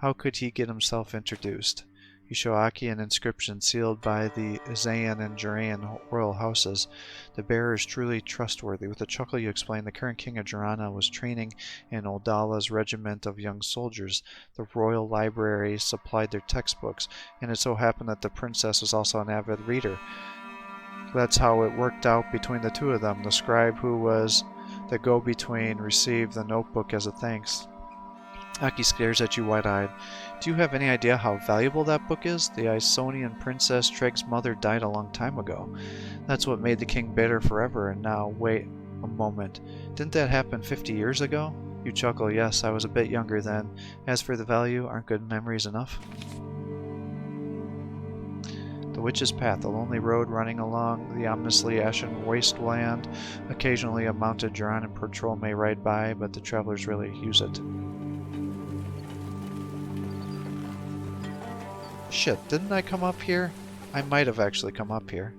How could he get himself introduced? You show Aki an inscription sealed by the Izayan and Jurayan royal houses. The bearer is truly trustworthy. With a chuckle you explain the current king of Jurana was training in Oldala's regiment of young soldiers. The royal library supplied their textbooks, and it so happened that the princess was also an avid reader. That's how it worked out between the two of them. The scribe who was The go-between received the notebook as a thanks. Aki stares at you wide-eyed. Do you have any idea how valuable that book is? The Isonian princess Treg's mother died a long time ago. That's what made the king bitter forever, and now, wait a moment. Didn't that happen 50 years ago? You chuckle. Yes, I was a bit younger then. As for the value, aren't good memories enough? The Witch's Path, a lonely road running along the ominously ashen wasteland. Occasionally a mounted Duran and patrol may ride by, but the travelers rarely use it. Shit, didn't I come up here? I might have actually come up here.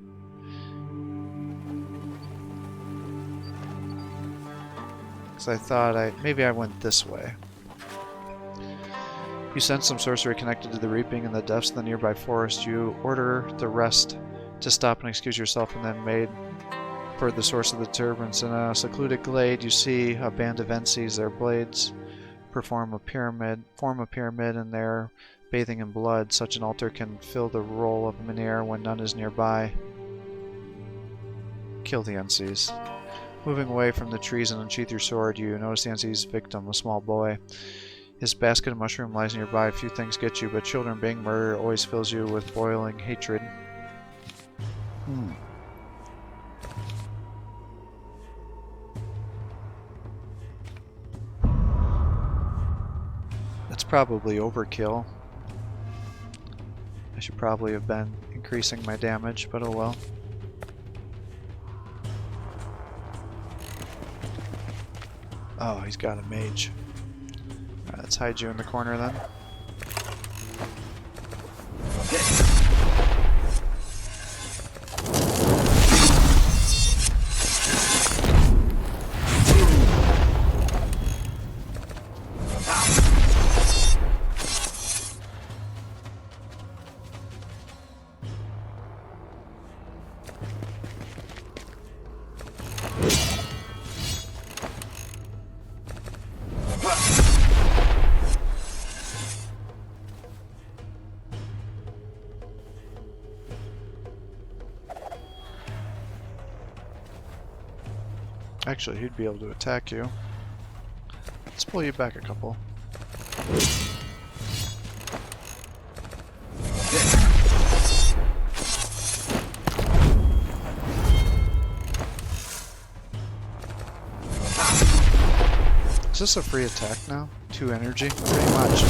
Because I thought maybe I went this way. You sense some sorcery connected to the reaping in the depths of the nearby forest. You order the rest to stop and excuse yourself, and then made for the source of the disturbance. In a secluded glade, you see a band of Encies. Their blades form a pyramid, and they're bathing in blood. Such an altar can fill the role of Mynheer when none is nearby. Kill the Encies. Moving away from the trees and unsheath your sword, you notice the Ensie's victim, a small boy. His basket of mushroom lies nearby. Few things get you, but children being murdered always fills you with boiling hatred. That's probably overkill. I should probably have been increasing my damage, but oh well. Oh, he's got a mage. Alright, let's hide you in the corner then. Actually, he'd be able to attack you. Let's pull you back a couple. Is this a free attack now? 2 energy? Pretty much.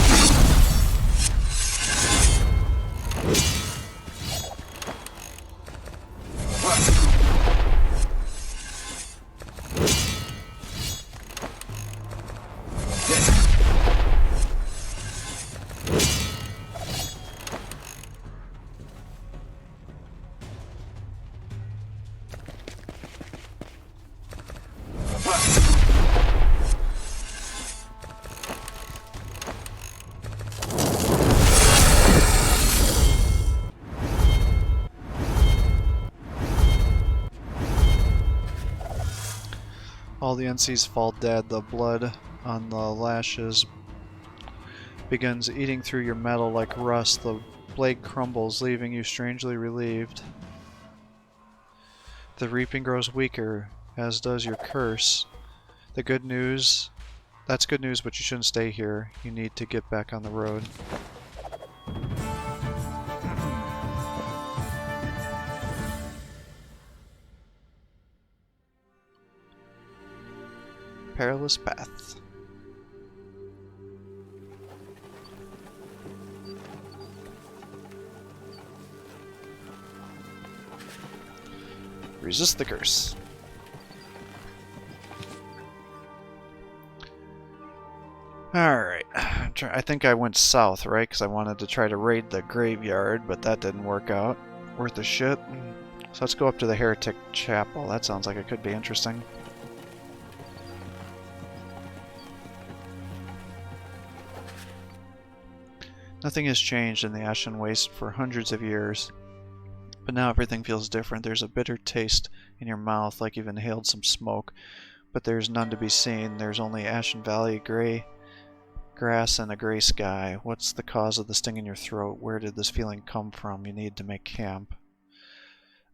All the Encies fall dead. The blood on the lashes begins eating through your metal like rust. The blade crumbles, leaving you strangely relieved. The reaping grows weaker, as does your curse. The good news... That's good news, but you shouldn't stay here. You need to get back on the road. Perilous path. Resist the curse. Alright. I think I went south, right? Because I wanted to try to raid the graveyard, but that didn't work out. Worth a shit. So let's go up to the Heretic Chapel. That sounds like it could be interesting. Nothing has changed in the Ashen Waste for hundreds of years, but now everything feels different. There's a bitter taste in your mouth, like you've inhaled some smoke, but there's none to be seen. There's only Ashen Valley, gray grass, and a gray sky. What's the cause of the sting in your throat? Where did this feeling come from? You need to make camp.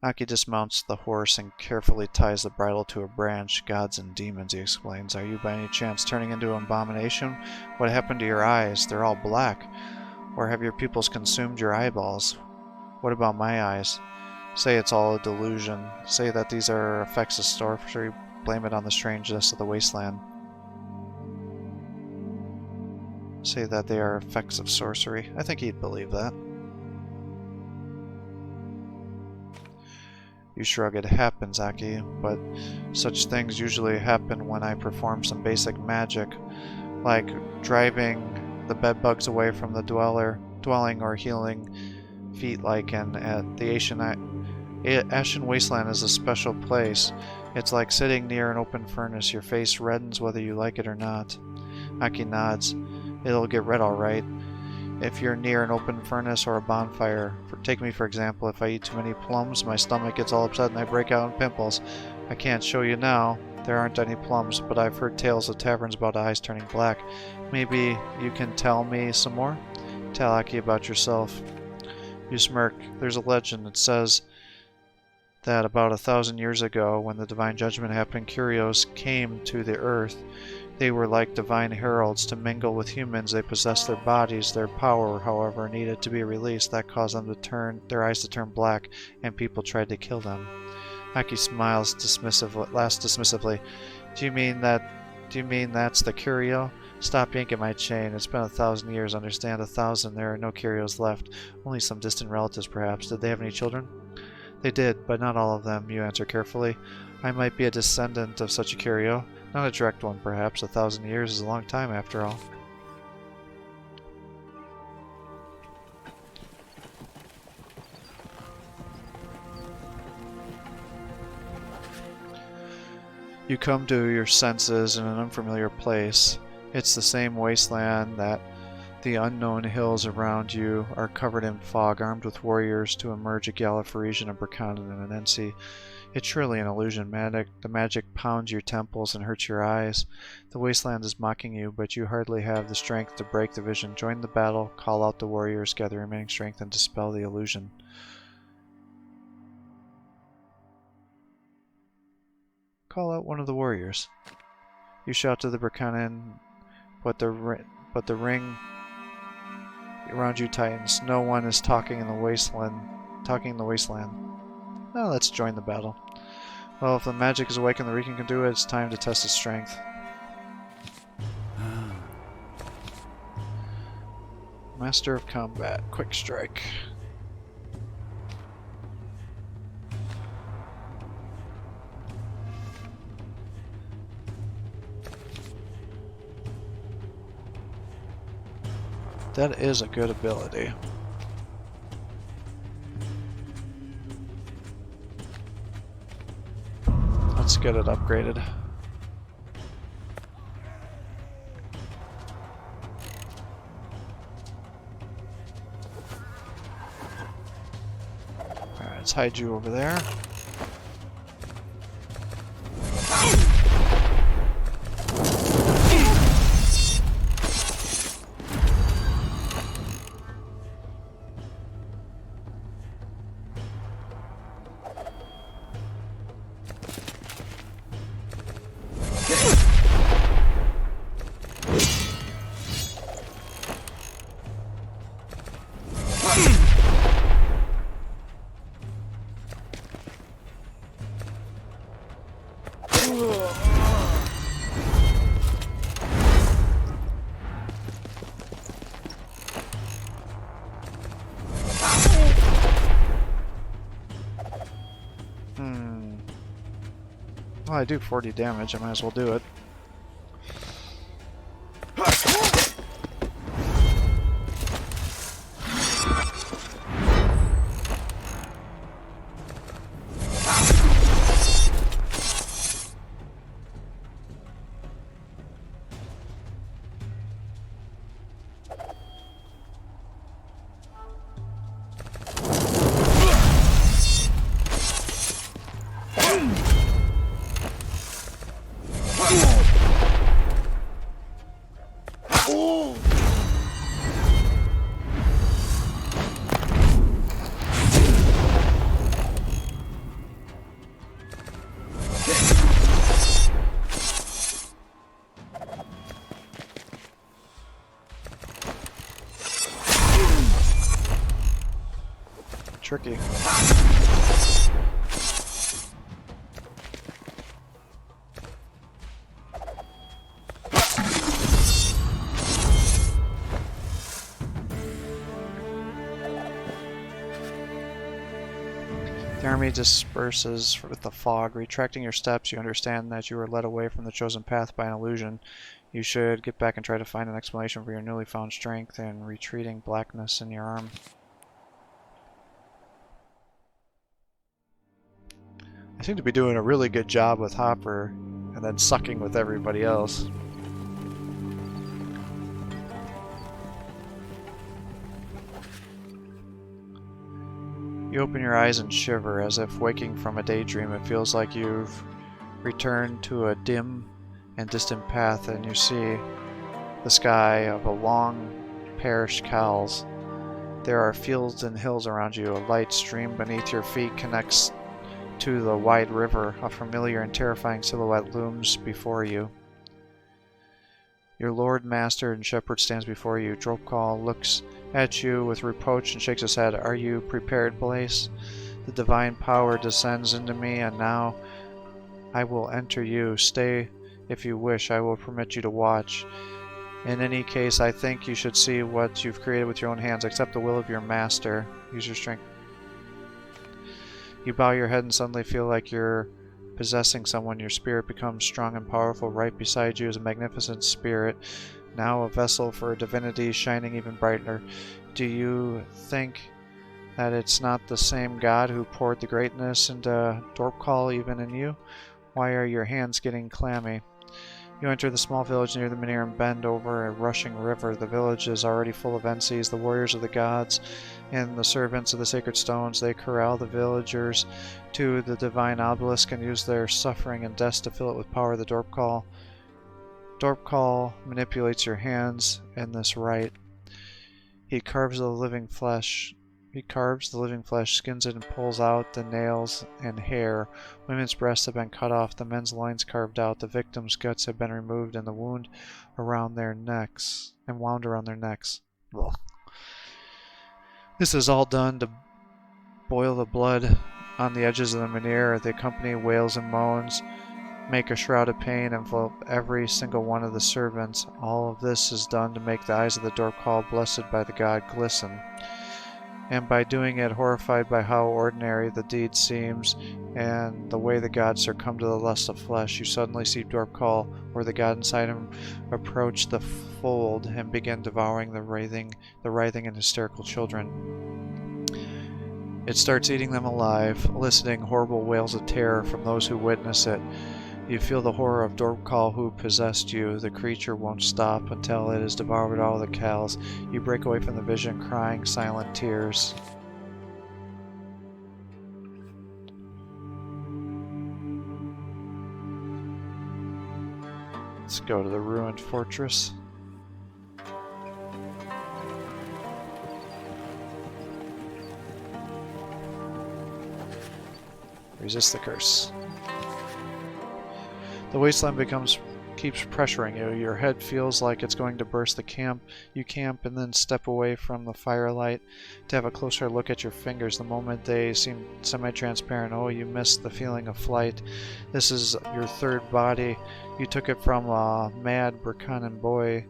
Aki dismounts the horse and carefully ties the bridle to a branch. Gods and demons, he explains. Are you by any chance turning into an abomination? What happened to your eyes? They're all black. Or have your pupils consumed your eyeballs? What about my eyes? Say it's all a delusion. Say that these are effects of sorcery. Blame it on the strangeness of the wasteland. Say that they are effects of sorcery. I think he'd believe that. You shrug. It happens, Aki, but such things usually happen when I perform some basic magic, like driving the bedbugs away from the dwelling or healing feet like at the Ashen Wasteland is a special place. It's like sitting near an open furnace. Your face reddens whether you like it or not. Aki nods. It'll get red all right. If you're near an open furnace or a bonfire. Take me for example, if I eat too many plums, my stomach gets all upset and I break out in pimples. I can't show you now. There aren't any plums, but I've heard tales of taverns about eyes turning black. Maybe you can tell me some more? Tell Aki about yourself. You smirk. There's a legend that says that about 1,000 years ago, when the divine judgment happened, Curios came to the earth. They were like divine heralds. To mingle with humans, they possessed their bodies. Their power, however, needed to be released. That caused them to their eyes to turn black, and people tried to kill them. Aki smiles dismissively. Do you mean that's the Curio? Stop yanking my chain. It's been 1,000 years. Understand? 1,000. There are no Curios left. Only some distant relatives, perhaps. Did they have any children? They did, but not all of them, you answer carefully. I might be a descendant of such a Curio. Not a direct one, perhaps. 1,000 years is a long time, after all. You come to your senses in an unfamiliar place. It's the same wasteland that the unknown hills around you are covered in fog, armed with warriors to emerge at Gallifreysian and Berkanan and Anensi. It's surely an illusion, the magic pounds your temples and hurts your eyes. The wasteland is mocking you, but you hardly have the strength to break the vision. Join the battle, call out the warriors, gather remaining strength, and dispel the illusion. Call out one of the warriors. You shout to the Berkanan, but the ring around you tightens. No one is talking in the wasteland. Now let's join the battle. Well, if the magic is awake and the Rican can do it, it's time to test its strength. Master of Combat, Quick Strike. That is a good ability. Let's get it upgraded. Alright, let's hide you over there. Well, I do 40 damage, I might as well do it. Tricky. The army disperses with the fog. Retracting your steps, you understand that you were led away from the chosen path by an illusion. You should get back and try to find an explanation for your newly found strength and retreating blackness in your arm. I seem to be doing a really good job with Hopper and then sucking with everybody else. You open your eyes and shiver as if waking from a daydream. It feels like you've returned to a dim and distant path, and you see the sky of a long perished Cowls. There are fields and hills around you. A light stream beneath your feet connects to the wide river. A familiar and terrifying silhouette looms before you. Your Lord, Master, and Shepherd stands before you. Dropcall looks at you with reproach and shakes his head. Are you prepared, Blaze? The divine power descends into me, and now I will enter you. Stay if you wish. I will permit you to watch. In any case, I think you should see what you've created with your own hands. Accept the will of your master. Use your strength. You bow your head and suddenly feel like you're possessing someone. Your spirit becomes strong and powerful. Right beside you is a magnificent spirit, now a vessel for a divinity, shining even brighter. Do you think that it's not the same God who poured the greatness into Dorpcall even in you? Why are your hands getting clammy? You enter the small village near the Menhir and bend over a rushing river. The village is already full of NCs, the warriors of the gods, and the servants of the sacred stones. They corral the villagers to the divine obelisk and use their suffering and death to fill it with power. The Dorpcall manipulates your hands in this rite. He carves the living flesh, skins it, and pulls out the nails and hair. Women's breasts have been cut off, the men's loins carved out, the victims' guts have been removed, and wound around their necks. Ugh. This is all done to boil the blood on the edges of the Menhir. The company wails and moans, make a shroud of pain envelop every single one of the servants. All of this is done to make the eyes of the Dorpcall, blessed by the god, glisten. And by doing it, horrified by how ordinary the deed seems and the way the gods succumb to the lust of flesh, you suddenly see Dorpcall, or the god inside him, approach the fold and begin devouring the writhing and hysterical children. It starts eating them alive, eliciting horrible wails of terror from those who witness it. You feel the horror of Dorpcall who possessed you. The creature won't stop until it has devoured all the Cowls. You break away from the vision, crying silent tears. Let's go to the ruined fortress. Resist the curse. The wasteland keeps pressuring you. Your head feels like it's going to burst. You camp and then step away from the firelight to have a closer look at your fingers. The moment they seem semi-transparent. Oh, you miss the feeling of flight. This is your third body. You took it from a mad Brakanan boy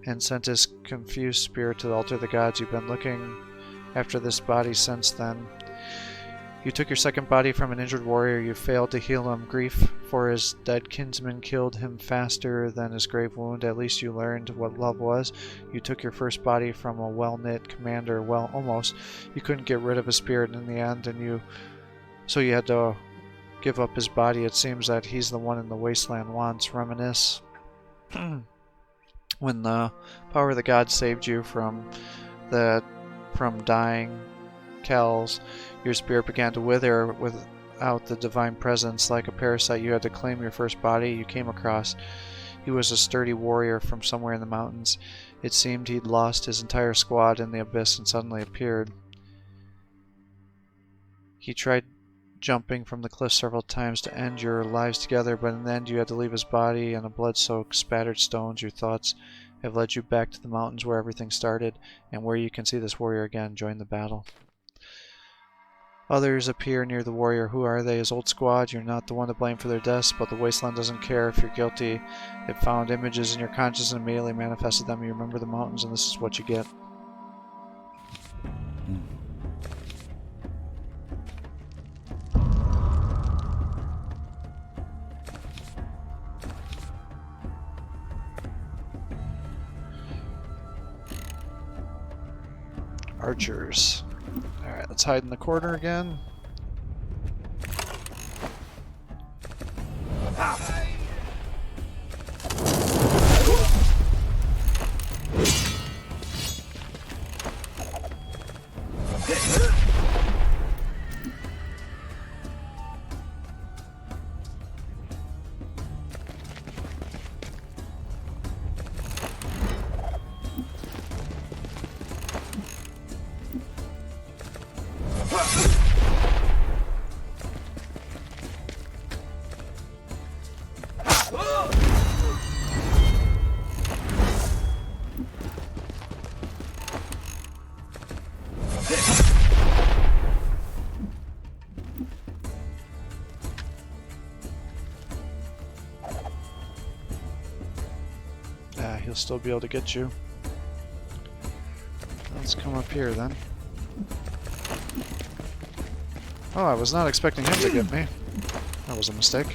and sent his confused spirit to the altar of the gods. You've been looking after this body since then. You took your second body from an injured warrior. You failed to heal him. Grief for his dead kinsman killed him faster than his grave wound. At least you learned what love was. You took your first body from a well-knit commander. Well, almost. You couldn't get rid of his spirit in the end, so you had to give up his body. It seems that he's the one in the wasteland wants. Reminisce. When the power of the gods saved you from dying Cowls, your spirit began to wither without the divine presence. Like a parasite, you had to claim your first body you came across. He was a sturdy warrior from somewhere in the mountains. It seemed he'd lost his entire squad in the abyss and suddenly appeared. He tried jumping from the cliff several times to end your lives together, but in the end you had to leave his body on the blood-soaked, spattered stones. Your thoughts have led you back to the mountains where everything started, and where you can see this warrior again. Join the battle. Others appear near the warrior. Who are they? His old squad. You're not the one to blame for their deaths, but the wasteland doesn't care if you're guilty. It found images in your consciousness and immediately manifested them. You remember the mountains, and this is what you get. Archers. Alright, let's hide in the corner again. He'll still be able to get you. Let's come up here then. Oh, I was not expecting him to get me. That was a mistake.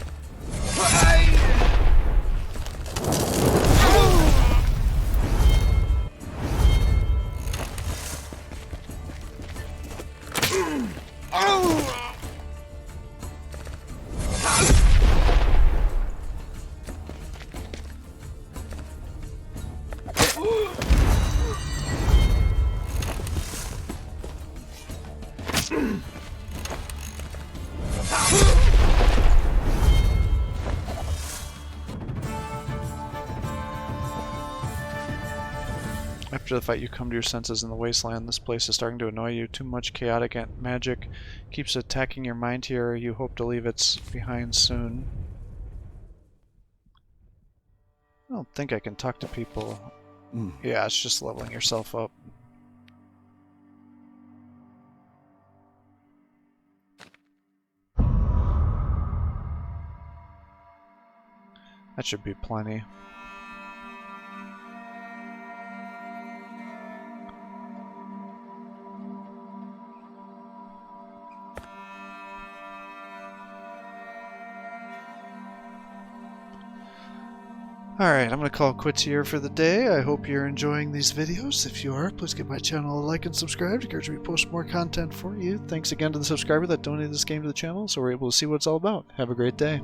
After the fight, you come to your senses in the wasteland. This place is starting to annoy you. Too much chaotic magic keeps attacking your mind here. You hope to leave it behind soon. I don't think I can talk to people. Yeah, it's just leveling yourself up. That should be plenty. Alright, I'm going to call it quits here for the day. I hope you're enjoying these videos. If you are, please give my channel a like and subscribe to encourage me to post more content for you. Thanks again to the subscriber that donated this game to the channel so we're able to see what it's all about. Have a great day.